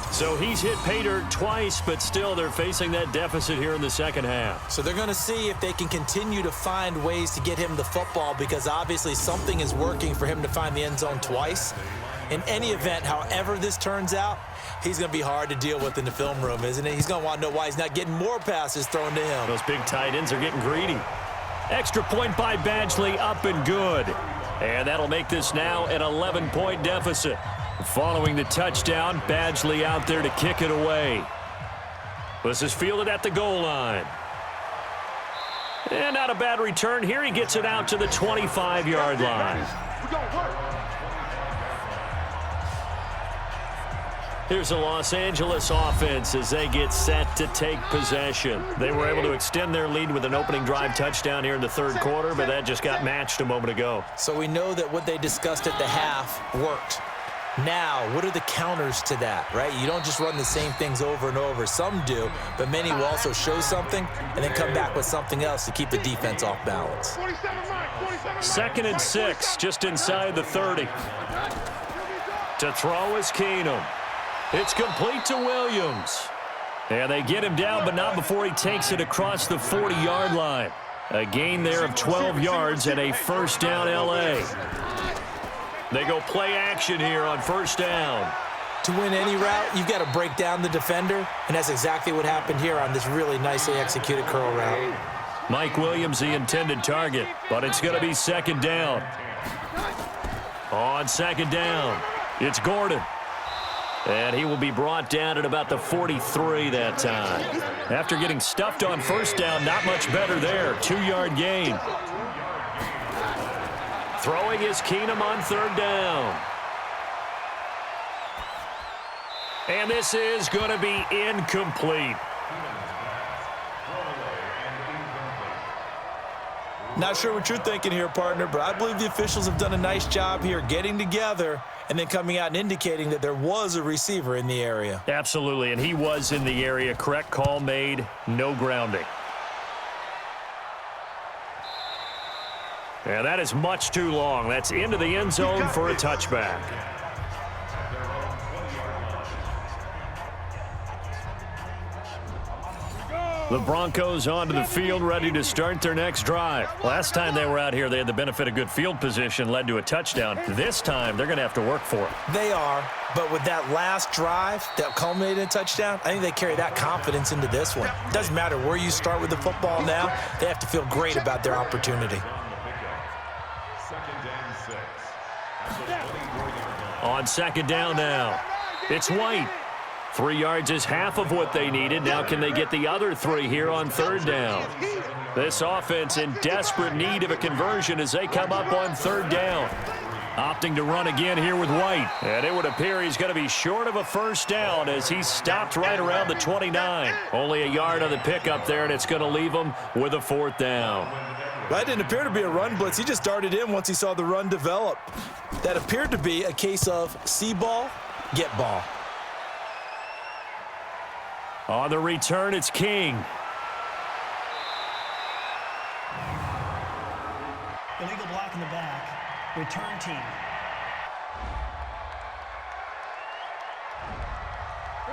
So he's hit pay dirt twice, but still they're facing that deficit here in the second half. So they're going to see if they can continue to find ways to get him the football, because obviously something is working for him to find the end zone twice. In any event, however this turns out, he's going to be hard to deal with in the film room, isn't he? He's going to want to know why he's not getting more passes thrown to him. Those big tight ends are getting greedy. Extra point by Badgley, up and good. And that'll make this now an 11-point deficit. Following the touchdown, Badgley out there to kick it away. This is fielded at the goal line. And not a bad return here. He gets it out to the 25-yard line. Here's the Los Angeles offense as they get set to take possession. They were able to extend their lead with an opening drive touchdown here in the 3rd quarter, but that just got matched a moment ago. So we know that what they discussed at the half worked. Now, what are the counters to that, right? You don't just run the same things over and over. Some do, but many will also show something and then come back with something else to keep the defense off balance. 2nd and 6, just inside the 30. To throw is Keenum. It's complete to Williams. And they get him down, but not before he takes it across the 40-yard line. A gain there of 12 yards and a 1st down L.A. They go play action here on 1st down. To win any route, you've got to break down the defender, and that's exactly what happened here on this really nicely executed curl route. Mike Williams, the intended target, but it's going to be 2nd down. On 2nd down, it's Gordon. And he will be brought down at about the 43 that time. After getting stuffed on 1st down, not much better there. 2-yard gain. Throwing is Keenum on 3rd down. And this is going to be incomplete. Not sure what you're thinking here, partner, but I believe the officials have done a nice job here getting together and then coming out and indicating that there was a receiver in the area. Absolutely, and he was in the area. Correct call made, no grounding. And that is much too long. That's into the end zone for a touchback. The Broncos onto the field, ready to start their next drive. Last time they were out here, they had the benefit of good field position, led to a touchdown. This time, they're going to have to work for it. They are, but with that last drive that culminated in a touchdown, I think they carry that confidence into this one. It doesn't matter where you start with the football now. They have to feel great about their opportunity. On 2nd down now, it's White. 3 yards is half of what they needed. Now can they get the other 3 here on 3rd down? This offense in desperate need of a conversion as they come up on 3rd down. Opting to run again here with White. And it would appear he's going to be short of a 1st down as he stopped right around the 29. Only a yard on the pickup there, and it's going to leave him with a 4th down. That didn't appear to be a run blitz. He just darted in once he saw the run develop. That appeared to be a case of see ball, get ball. On the return, it's King. Illegal block in the back. Return team.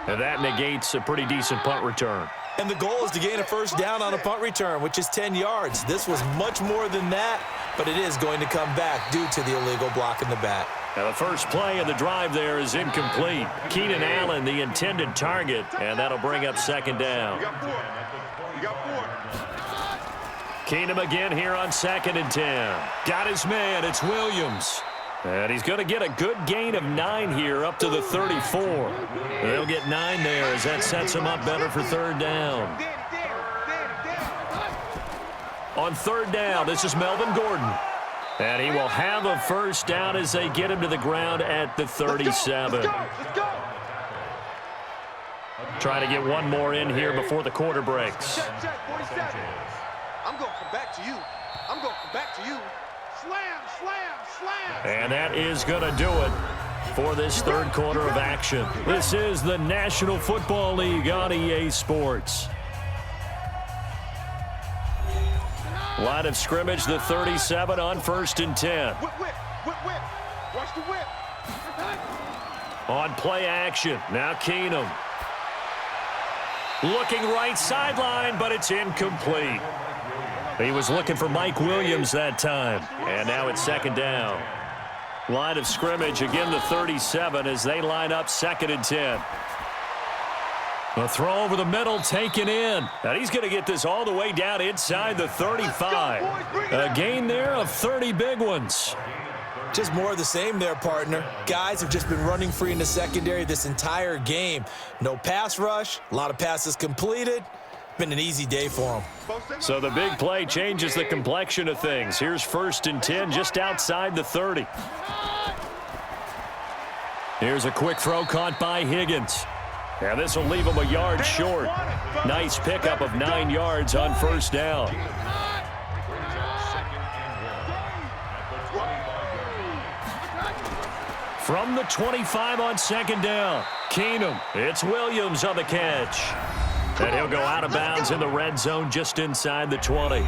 And that negates a pretty decent punt return. And the goal is to gain a 1st down on a punt return, which is 10 yards. This was much more than that, but it is going to come back due to the illegal block in the back. Now the first play of the drive there is incomplete. Keenan Allen, the intended target, and that'll bring up 2nd down. Keenum again here on 2nd and 10. Got his man, it's Williams. And he's going to get a good gain of 9 here up to the 34. They'll get 9 there as that sets him up better for 3rd down. On 3rd down, this is Melvin Gordon. And he will have a first down as they get him to the ground at the 37. Let's go. Trying to get one more in here before the quarter breaks. Check, 47. I'm going to come back to you. Slam. And that is going to do it for this third quarter of action. This is the National Football League on EA Sports. Line of scrimmage, the 37 on 1st and 10. Whip. Watch the whip. On play action, now Keenum. Looking right sideline, but it's incomplete. He was looking for Mike Williams that time. And now it's 2nd down. Line of scrimmage, again the 37 as they line up 2nd and 10. A throw over the middle, taken in. And he's going to get this all the way down inside the 35. A gain there of 30 big ones. Just more of the same there, partner. Guys have just been running free in the secondary this entire game. No pass rush, a lot of passes completed. Been an easy day for them. So the big play changes the complexion of things. Here's 1st and 10 just outside the 30. Here's a quick throw caught by Higgins. And this will leave him a yard short. Nice pickup of 9 yards on 1st down. From the 25 on 2nd down, Keenum. It's Williams on the catch. And he'll go out of bounds in the red zone just inside the 20.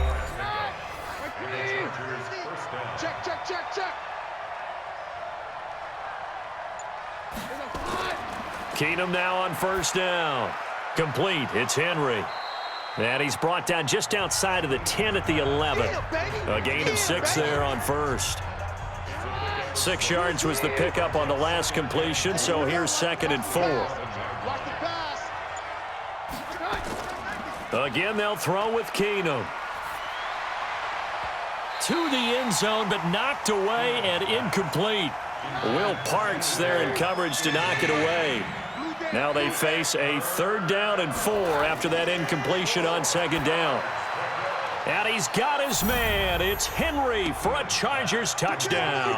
Check. Keenum now on 1st down. Complete. It's Henry. And he's brought down just outside of the 10 at the 11. A gain of 6 there on 1st. 6 yards was the pickup on the last completion, so here's 2nd and 4. Again, they'll throw with Keenum. To the end zone, but knocked away and incomplete. Will Parks there in coverage to knock it away. Now they face a 3rd down and 4 after that incompletion on 2nd down. And he's got his man. It's Henry for a Chargers touchdown.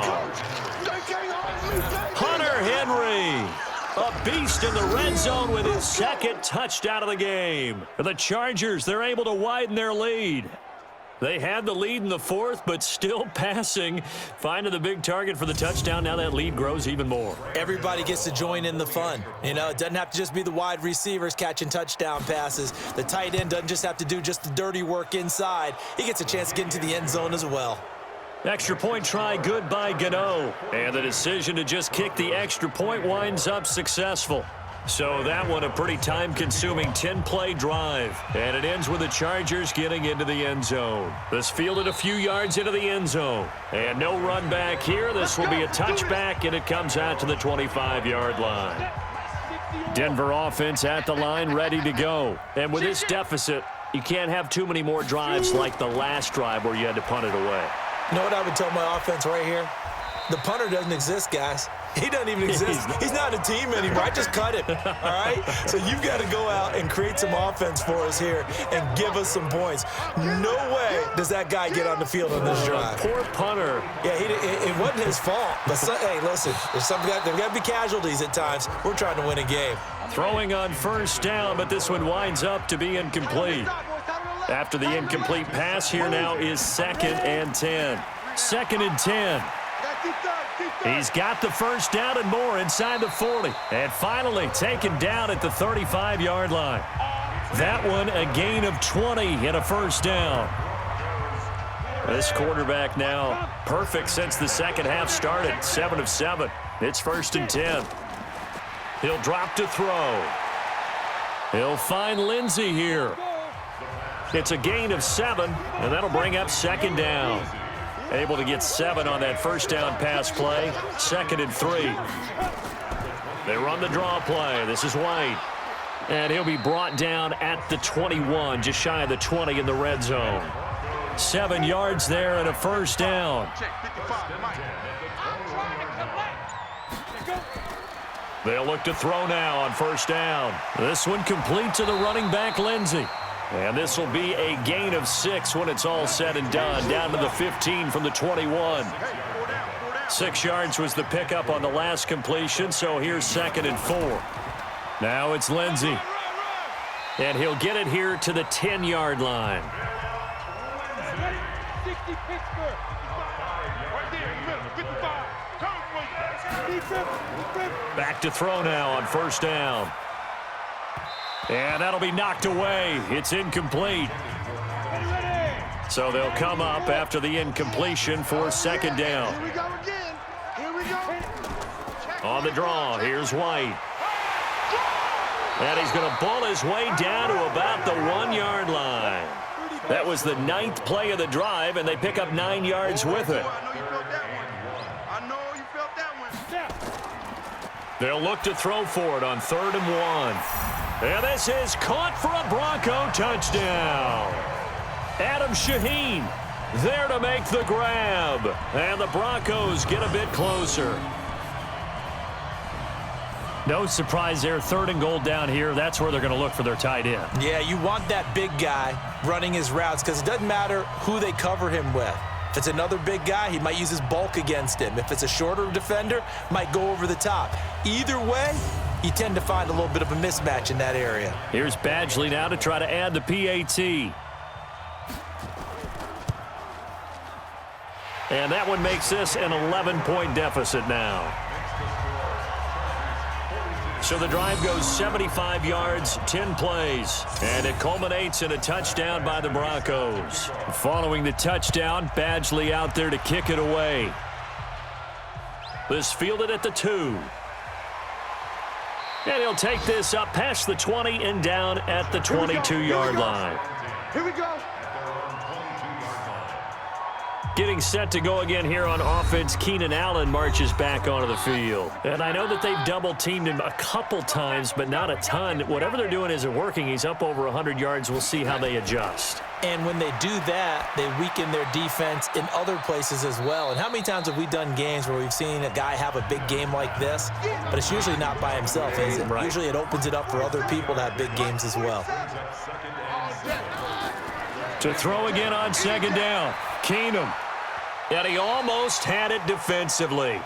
Hunter Henry, a beast in the red zone with his 2nd touchdown of the game. The Chargers, they're able to widen their lead. They had the lead in the 4th, but still passing. Finding the big target for the touchdown. Now that lead grows even more. Everybody gets to join in the fun. You know, it doesn't have to just be the wide receivers catching touchdown passes. The tight end doesn't just have to do just the dirty work inside. He gets a chance to get into the end zone as well. Extra point try good by Gano. And the decision to just kick the extra point winds up successful. So that one a pretty time-consuming 10-play drive. And it ends with the Chargers getting into the end zone. This fielded a few yards into the end zone. And no run back here. This will be a touchback, and it comes out to the 25-yard line. Denver offense at the line, ready to go. And with this deficit, you can't have too many more drives like the last drive where you had to punt it away. You know what I would tell my offense right here? The punter doesn't exist, guys. He doesn't even exist. He's not a team anymore. I just cut him, all right? So you've got to go out and create some offense for us here and give us some points. No way does that guy get on the field on this drive. Poor punter. Yeah, it wasn't his fault. But, hey, listen, there's got to be casualties at times. We're trying to win a game. Throwing on 1st down, but this one winds up to be incomplete. After the incomplete pass, here now is 2nd and 10. 2nd and 10. He's got the first down and more inside the 40. And finally taken down at the 35-yard line. That one a gain of 20 and a first down. This quarterback now perfect since the second half started. 7 of 7. It's 1st and 10. He'll drop to throw. He'll find Lindsey here. It's a gain of 7, and that'll bring up 2nd down. Able to get 7 on that first down pass play. 2nd and 3. They run the draw play. This is White. And he'll be brought down at the 21, just shy of the 20 in the red zone. 7 yards there and a first down. They'll look to throw now on first down. This one complete to the running back, Lindsey. And this will be a gain of 6 when it's all said and done. Down to the 15 from the 21. 6 yards was the pickup on the last completion, so here's 2nd and 4. Now it's Lindsey. And he'll get it here to the 10-yard line. 60 Pittsburgh. Right there in the middle. 55. Back to throw now on 1st down. And that'll be knocked away. It's incomplete. So they'll come up after the incompletion for 2nd down. Here we go again. Here we go. On the draw, here's White. And he's going to bull his way down to about the 1-yard line. That was the 9th play of the drive, and they pick up 9 yards with it. I know you felt that one. They'll look to throw for it on 3rd and 1. And this is caught for a Bronco touchdown. Adam Shaheen there to make the grab. And the Broncos get a bit closer. No surprise there. 3rd and goal down here. That's where they're going to look for their tight end. Yeah, you want that big guy running his routes because it doesn't matter who they cover him with. If it's another big guy, he might use his bulk against him. If it's a shorter defender, might go over the top. Either way, you tend to find a little bit of a mismatch in that area. Here's Badgley now to try to add the PAT. And that one makes this an 11-point deficit now. So the drive goes 75 yards, 10 plays, and it culminates in a touchdown by the Broncos. Following the touchdown, Badgley out there to kick it away. This fielded at the 2. And he'll take this up past the 20 and down at the 22-yard line. Here we go. Getting set to go again here on offense, Keenan Allen marches back onto the field. And I know that they've double-teamed him a couple times, but not a ton. Whatever they're doing isn't working. He's up over 100 yards. We'll see how they adjust. And when they do that, they weaken their defense in other places as well. And how many times have we done games where we've seen a guy have a big game like this, but it's usually not by himself, is it? Right. Usually it opens it up for other people to have big games as well. To throw again on 2nd down, Keenum. And he almost had it defensively.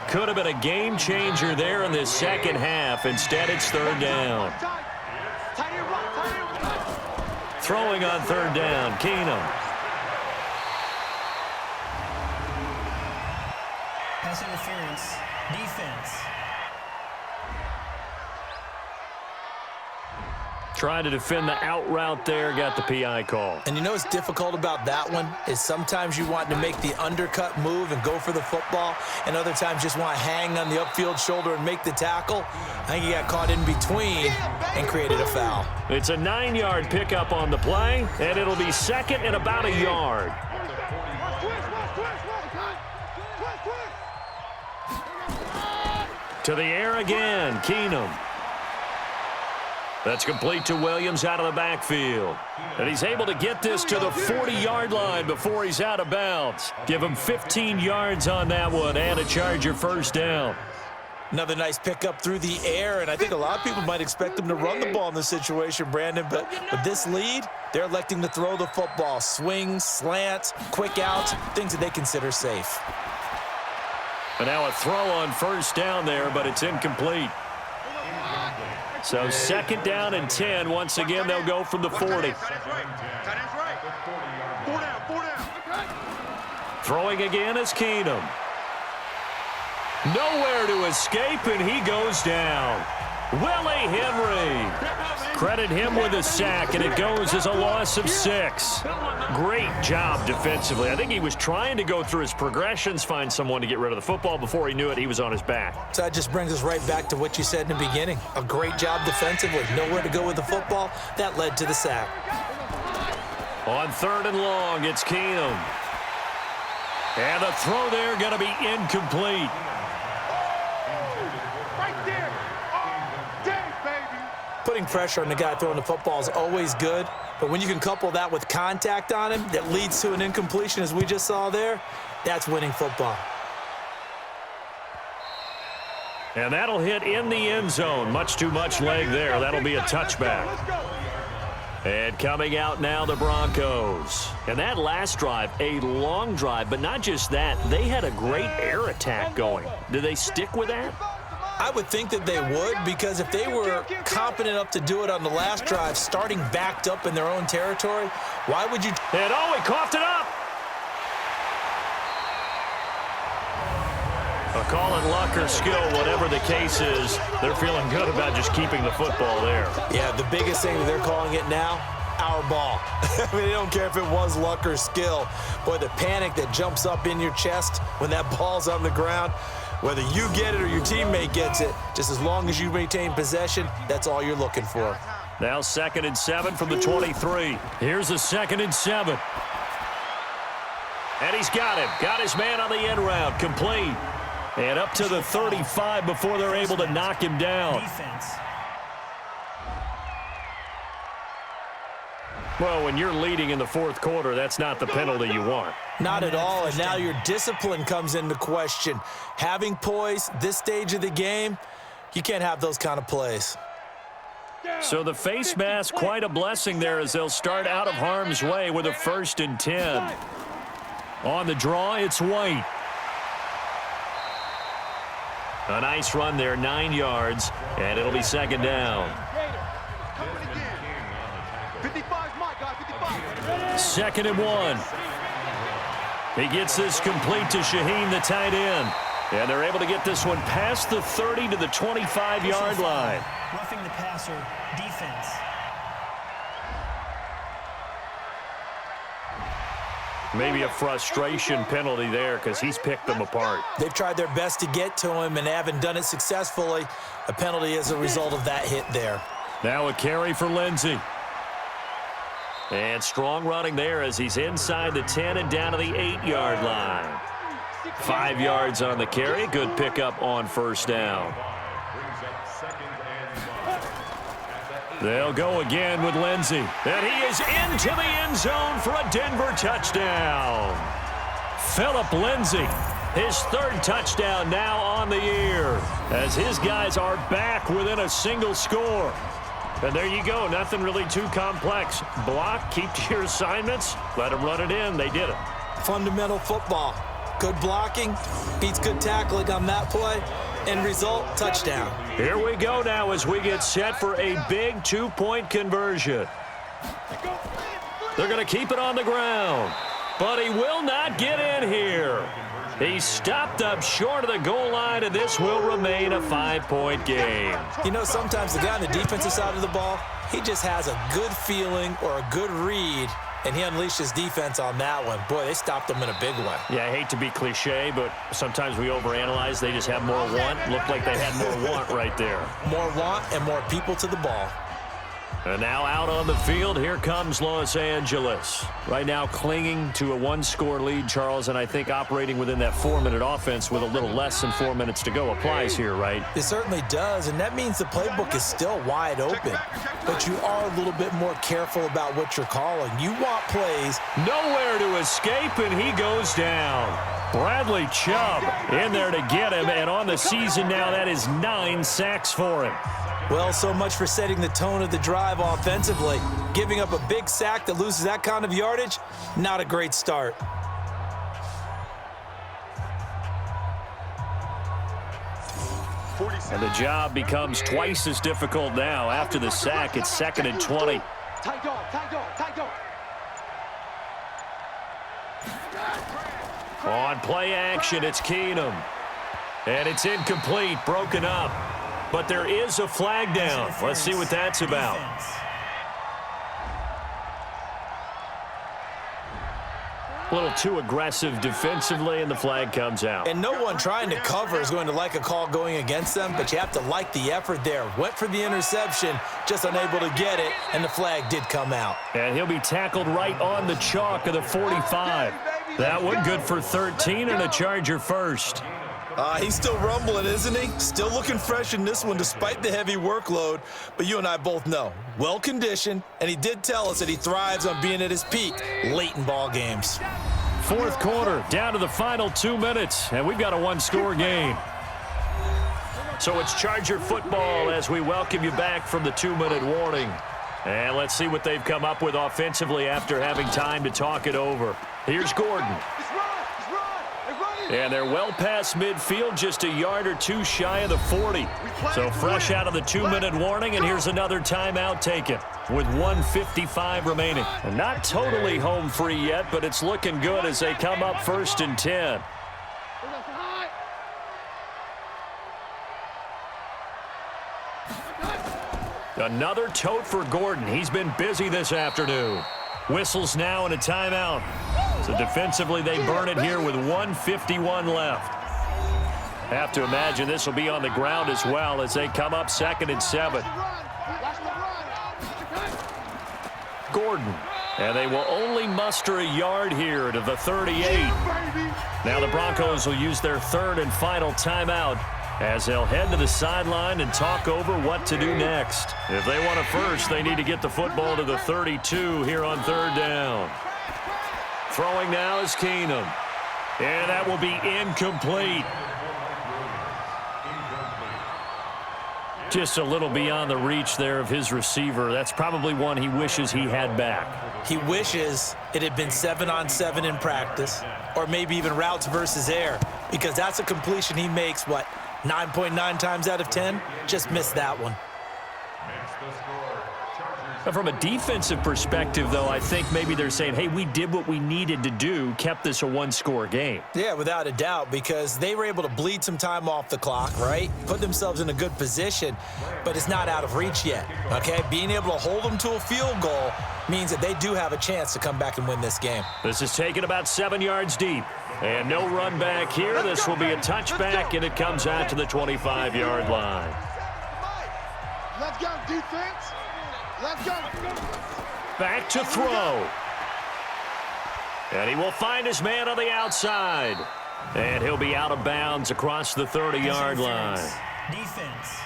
Could have been a game changer there in this second half. Instead, it's 3rd down. Throwing on 3rd down, Keenum. Pass interference. Defense. Tried to defend the out route there, got the PI call. And you know what's difficult about that one is sometimes you want to make the undercut move and go for the football, and other times just want to hang on the upfield shoulder and make the tackle. I think he got caught in between and created a foul. It's a 9-yard pickup on the play, and it'll be 2nd and about a yard. To the air again, Keenum. That's complete to Williams out of the backfield. And he's able to get this to the 40-yard line before he's out of bounds. Give him 15 yards on that one and a Charger 1st down. Another nice pickup through the air, and I think a lot of people might expect them to run the ball in this situation, Brandon, but with this lead, they're electing to throw the football. Swings, slants, quick outs, things that they consider safe. And now a throw on 1st down there, but it's incomplete. So 2nd down and 10. Once again, they'll go from the 40. Throwing again is Keenum. Nowhere to escape, and he goes down. Willie Henry. Credit him with a sack, and it goes as a loss of 6. Great job defensively. I think he was trying to go through his progressions, find someone to get rid of the football. Before he knew it, he was on his back. So that just brings us right back to what you said in the beginning. A great job defensively. Nowhere to go with the football. That led to the sack. On 3rd and long, it's Keenum. And the throw there going to be incomplete. Putting pressure on the guy throwing the football is always good, but when you can couple that with contact on him that leads to an incompletion, as we just saw there, that's winning football. And that'll hit in the end zone. Much too much leg there. That'll be a touchback. And coming out now, the Broncos. And that last drive, a long drive, but not just that. They had a great air attack going. Do they stick with that? I would think that they would, because if they were competent enough to do it on the last drive, starting backed up in their own territory, why would you? And he coughed it up. A call it luck or skill, whatever the case is, they're feeling good about just keeping the football there. Yeah, the biggest thing that they're calling it now, our ball. I mean, they don't care if it was luck or skill. Boy, the panic that jumps up in your chest when that ball's on the ground, whether you get it or your teammate gets it, just as long as you maintain possession, that's all you're looking for. Now 2nd and 7 from the 23. Here's a 2nd and 7. And he's got him. Got his man on the end route. Complete. And up to the 35 before they're able to knock him down. Well, when you're leading in the 4th quarter, that's not the penalty you want. Not at all, and now your discipline comes into question. Having poise this stage of the game, you can't have those kind of plays. So the face mask, quite a blessing there as they'll start out of harm's way with a 1st and 10. On the draw, it's White. A nice run there, 9 yards, and it'll be 2nd down. 2nd and 1. He gets this complete to Shaheen, the tight end. And they're able to get this one past the 30 to the 25-yard line. Roughing the passer, defense. Maybe a frustration penalty there because he's picked them apart. They've tried their best to get to him and haven't done it successfully. A penalty as a result of that hit there. Now a carry for Lindsey. And strong running there as he's inside the 10 and down to the 8-yard line. 5 yards on the carry. Good pickup on 1st down. They'll go again with Lindsey. And he is into the end zone for a Denver touchdown. Phillip Lindsey, his 3rd touchdown now on the year, as his guys are back within a single score. And there you go. Nothing really too complex. Block, keep to your assignments, let them run it in. They did it. Fundamental football. Good blocking beats good tackling on that play. End result, touchdown. Here we go now as we get set for a big 2-point conversion. They're going to keep it on the ground, but he will not get in here. He's stopped up short of the goal line, and this will remain a 5-point game. You know, sometimes the guy on the defensive side of the ball, he just has a good feeling or a good read, and he unleashed his defense on that one. Boy, they stopped him in a big one. Yeah, I hate to be cliche, but sometimes we overanalyze. They just have more want. Looked like they had more want right there. More want and more people to the ball. And now out on the field, here comes Los Angeles. Right now clinging to a 1-score lead, Charles, and I think operating within that 4-minute offense with a little less than 4 minutes to go applies here, right? It certainly does, and that means the playbook is still wide open. But you are a little bit more careful about what you're calling. You want plays. Nowhere to escape, and he goes down. Bradley Chubb in there to get him, and on the season now, that is 9 sacks for him. Well, so much for setting the tone of the drive offensively. Giving up a big sack that loses that kind of yardage, not a great start. And the job becomes twice as difficult now. After the sack, it's 2nd and 20. On play action, it's Keenum. And it's incomplete, broken up. But there is a flag down. Let's see what that's about. A little too aggressive defensively, and the flag comes out. And no one trying to cover is going to like a call going against them, but you have to like the effort there. Went for the interception, just unable to get it, and the flag did come out. And he'll be tackled right on the chalk of the 45. That one good for 13 and a Charger first. He's still rumbling, isn't he? Still looking fresh in this one despite the heavy workload. But you and I both know, well-conditioned, and he did tell us that he thrives on being at his peak late in ball games. 4th quarter, down to the final 2 minutes, and we've got a 1-score game. So it's Charger football as we welcome you back from the 2-minute warning. And let's see what they've come up with offensively after having time to talk it over. Here's Gordon. And they're well past midfield, just a yard or two shy of the 40. So fresh out of the 2-minute warning, and here's another timeout taken with 1:55 remaining. And not totally home free yet, but it's looking good as they come up 1st and 10. Another tote for Gordon. He's been busy this afternoon. Whistles now and a timeout. So defensively, they burn it here with 1:51 left. Have to imagine this will be on the ground as well as they come up 2nd and 7. Gordon. And they will only muster a yard here to the 38. Now the Broncos will use their 3rd and final timeout as they'll head to the sideline and talk over what to do next. If they want it first, they need to get the football to the 32 here on 3rd down. Throwing now is Keenum. And that will be incomplete. Just a little beyond the reach there of his receiver. That's probably one he wishes he had back. He wishes it had been 7-on-7 in practice, or maybe even routes versus air, because that's a completion he makes, 9.9 times out of 10? Just missed that one. From a defensive perspective, though, I think maybe they're saying, hey, we did what we needed to do, kept this a one-score game. Yeah, without a doubt, because they were able to bleed some time off the clock, right? Put themselves in a good position, but it's not out of reach yet, okay? Being able to hold them to a field goal means that they do have a chance to come back and win this game. This is taken about 7 yards deep. And no run back here. This will be a touchback, and it comes out to the 25-yard line. Let's go, defense. Let's go. Back to throw. And he will find his man on the outside. And he'll be out of bounds across the 30-yard line. Defense.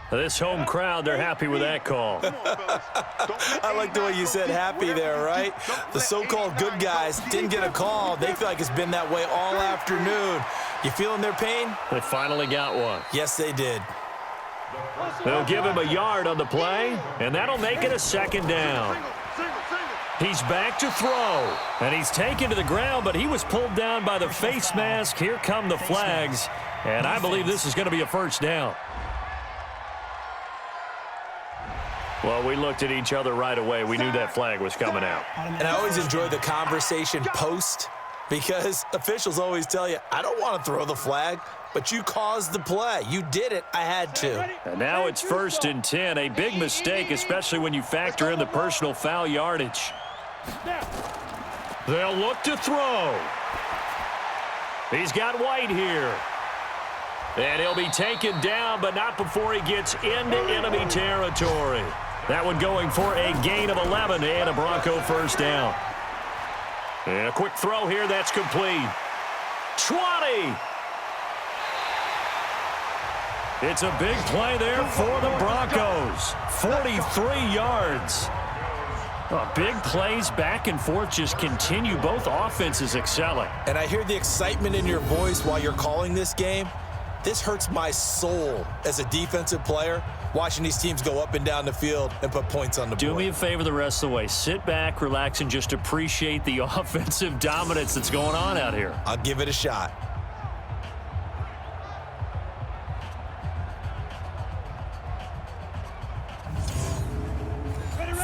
This home crowd, they're happy with that call. I like the way you said happy there, right? The so-called good guys didn't get a call. They feel like it's been that way all afternoon. You feeling their pain? They finally got one. Yes, they did. They'll give him a yard on the play, and that'll make it a 2nd down. He's back to throw, and he's taken to the ground, but he was pulled down by the face mask. Here come the flags, and I believe this is going to be a 1st down. Well, we looked at each other right away. We knew that flag was coming out. And I always enjoy the conversation post, because officials always tell you, I don't want to throw the flag, but you caused the play. You did it. I had to. And now it's 1st and 10. A big mistake, especially when you factor in the personal foul yardage. They'll look to throw. He's got White here. And he'll be taken down, but not before he gets into enemy territory. That one going for a gain of 11 and a Bronco 1st down. And a quick throw here, that's complete. 20. It's a big play there for the Broncos. 43 yards. Big plays back and forth just continue. Both offenses excelling. And I hear the excitement in your voice while you're calling this game. This hurts my soul as a defensive player, watching these teams go up and down the field and put points on the board. Do me a favor the rest of the way. Sit back, relax, and just appreciate the offensive dominance that's going on out here. I'll give it a shot.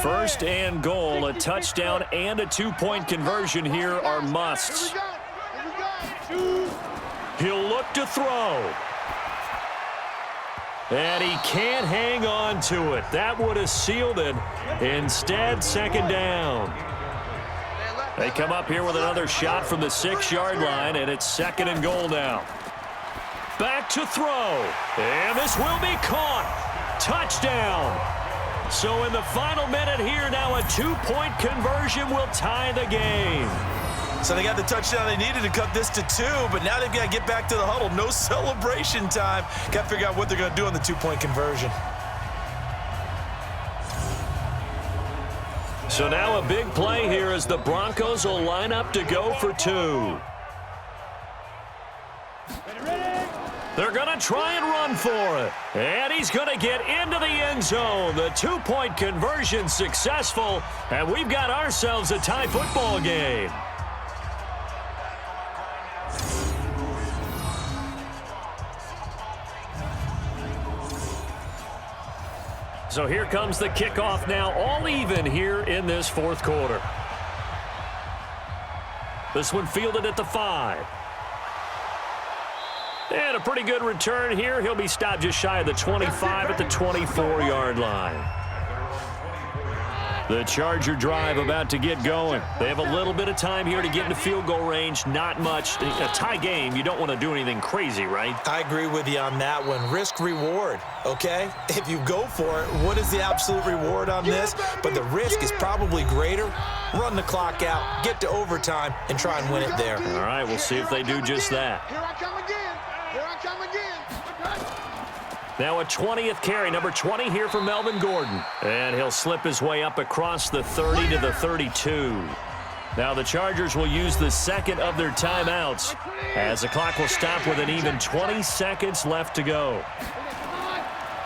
First and goal, a touchdown and a 2-point conversion here are musts. He'll look to throw. And he can't hang on to it. That would have sealed it. Instead, 2nd down. They come up here with another shot from the 6-yard line, and it's 2nd and goal now. Back to throw. And this will be caught. Touchdown. So in the final minute here, now a 2-point conversion will tie the game. So they got the touchdown they needed to cut this to 2, but now they've got to get back to the huddle. No celebration time. Got to figure out what they're going to do on the 2-point conversion. So now a big play here as the Broncos will line up to go for 2. They're going to try and run for it. And he's going to get into the end zone. The two-point conversion successful. And we've got ourselves a tie football game. So here comes the kickoff now, all even here in this fourth quarter. This one fielded at the 5. And a pretty good return here. He'll be stopped just shy of the 25 at the 24-yard line. The Charger drive about to get going. They have a little bit of time here to get into field goal range. Not much. A tie game, you don't want to do anything crazy, right? I agree with you on that one. Risk reward, okay? If you go for it, what is the absolute reward on this? But the risk is probably greater. Run the clock out, get to overtime, and try and win it there. All right, we'll see if they do just that. Here I come again. Here I come again. Now a 20th carry, number 20 here for Melvin Gordon. And he'll slip his way up across the 30 to the 32. Now the Chargers will use the second of their timeouts as the clock will stop with an even 20 seconds left to go.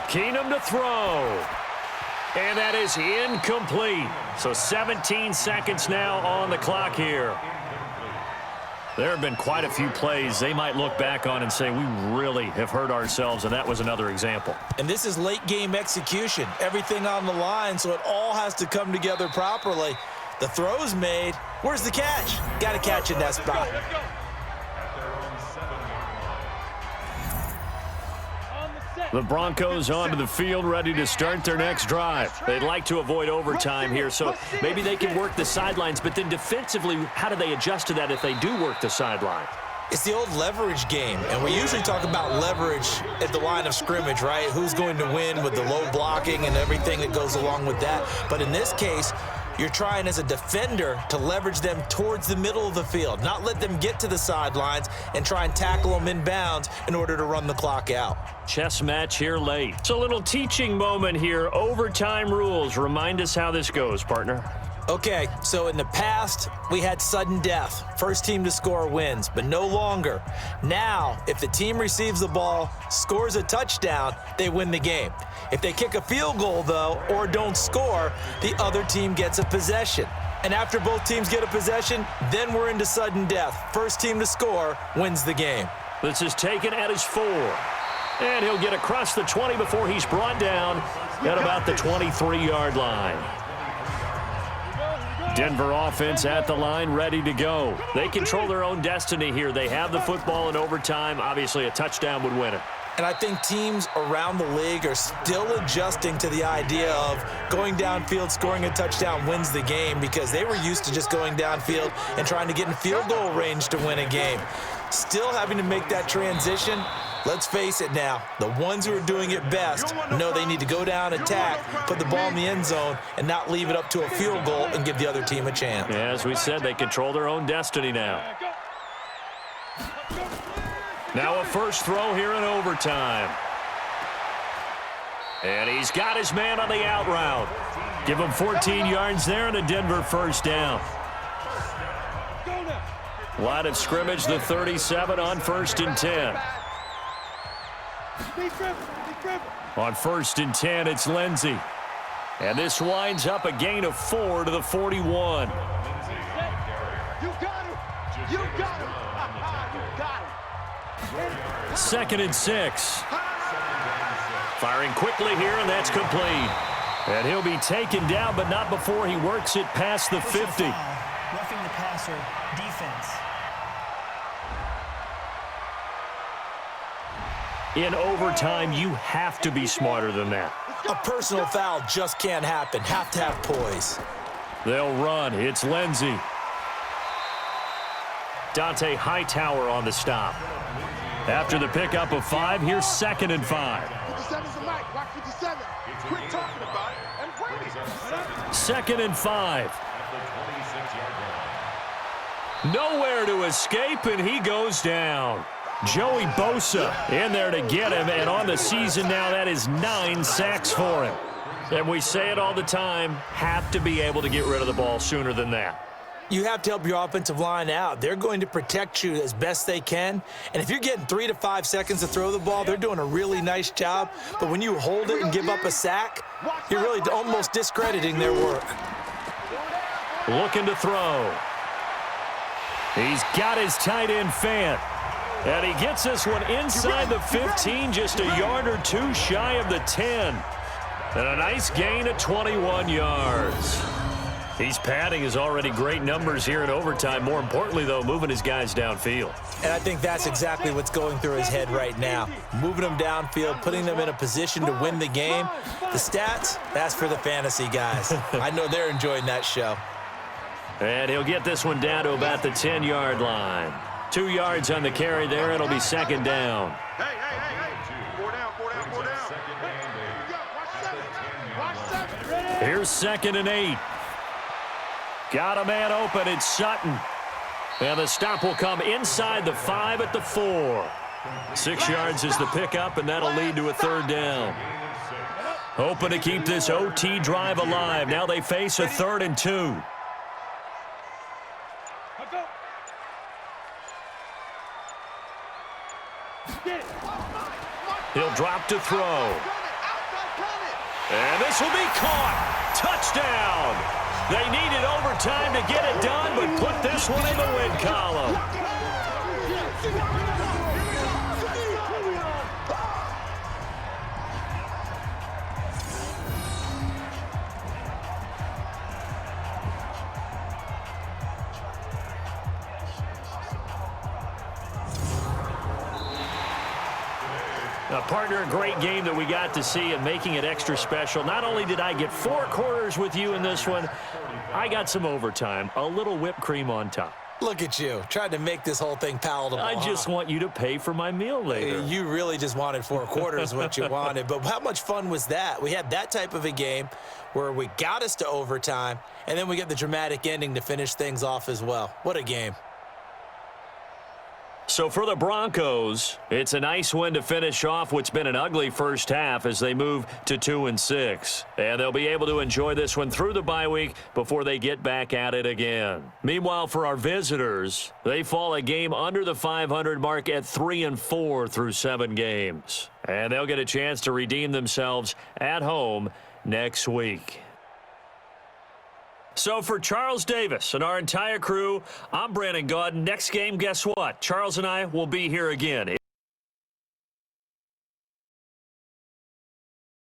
Keenum to throw. And that is incomplete. So 17 seconds now on the clock here. There have been quite a few plays they might look back on and say, we really have hurt ourselves, and that was another example. And this is late game execution. Everything on the line, so it all has to come together properly. The throw's made. Where's the catch? Got to catch in that spot. The Broncos onto the field, ready to start their next drive. They'd like to avoid overtime here, so maybe they can work the sidelines, but then defensively, how do they adjust to that if they do work the sideline? It's the old leverage game, and we usually talk about leverage at the line of scrimmage, right? Who's going to win with the low blocking and everything that goes along with that. But in this case, you're trying as a defender to leverage them towards the middle of the field, not let them get to the sidelines and try and tackle them inbounds in order to run the clock out. Chess match here late. It's a little teaching moment here. Overtime rules. Remind us how this goes, partner. Okay, so in the past, we had sudden death. First team to score wins, but no longer. Now, if the team receives the ball, scores a touchdown, they win the game. If they kick a field goal, though, or don't score, the other team gets a possession. And after both teams get a possession, then we're into sudden death. First team to score wins the game. This is taken at his 4. And he'll get across the 20 before he's brought down at about the 23-yard line. Denver offense at the line, ready to go. They control their own destiny here. They have the football in overtime. Obviously, a touchdown would win it. And I think teams around the league are still adjusting to the idea of going downfield, scoring a touchdown wins the game, because they were used to just going downfield and trying to get in field goal range to win a game. Still having to make that transition. Let's face it now, the ones who are doing it best know they need to go down, attack, put the ball in the end zone, and not leave it up to a field goal and give the other team a chance. Yeah, as we said, they control their own destiny now. Now a first throw here in overtime. And he's got his man on the out route. Give him 14 yards there and a Denver first down. Line of scrimmage, the 37 on 1st and 10. On 1st and 10, it's Lindsey. And this winds up a gain of 4 to the 41. You got him. You got him. You got him. 2nd and 6. Firing quickly here, and that's complete. And he'll be taken down, but not before he works it past the 50. Roughing the passer, defense. In overtime, you have to be smarter than that. A personal foul just can't happen. Have to have poise. They'll run. It's Lindsey. Dante Hightower on the stop. After the pickup of 5, here's 2nd and 5. 57's the mic. Rock 57. Quit talking about it and bring it. 2nd and 5. Nowhere to escape, and he goes down. Joey Bosa in there to get him, and on the season now, that is 9 sacks for him. And we say it all the time, have to be able to get rid of the ball sooner than that. You have to help your offensive line out. They're going to protect you as best they can. And if you're getting 3 to 5 seconds to throw the ball, they're doing a really nice job. But when you hold it and give up a sack, you're really almost discrediting their work. Looking to throw. He's got his tight end Fant. And he gets this one inside the 15, just a yard or two shy of the 10. And a nice gain of 21 yards. He's padding his already great numbers here in overtime. More importantly, though, moving his guys downfield. And I think that's exactly what's going through his head right now. Moving them downfield, putting them in a position to win the game. The stats, that's for the fantasy guys. I know they're enjoying that show. And he'll get this one down to about the 10-yard line. 2 yards on the carry there. It'll be second down. Hey. 4 down. Watch 7. Here's 2nd and 8. Got a man open. It's Sutton. And the stop will come inside the 5 at the 4. 6 yards is the pickup, and that'll lead to a 3rd down. Hoping to keep this OT drive alive. Now they face a 3rd and 2. He'll drop to throw. And this will be caught. Touchdown. They needed overtime to get it done, but put this one in the win column. Partner, a great game that we got to see and making it extra special. Not only did I get 4 quarters with you in this one, I got some overtime, a little whipped cream on top. Look at you, trying to make this whole thing palatable. I just want you to pay for my meal later. You really just wanted 4 quarters what you wanted. But how much fun was that? We had that type of a game where we got us to overtime, and then we get the dramatic ending to finish things off as well. What a game. So for the Broncos, it's a nice win to finish off what's been an ugly first half as they move to 2-6. And they'll be able to enjoy this one through the bye week before they get back at it again. Meanwhile, for our visitors, they fall a game under the 500 mark at 3-4 through 7 games. And they'll get a chance to redeem themselves at home next week. So for Charles Davis and our entire crew, I'm Brandon Gaudin. Next game, guess what? Charles and I will be here again.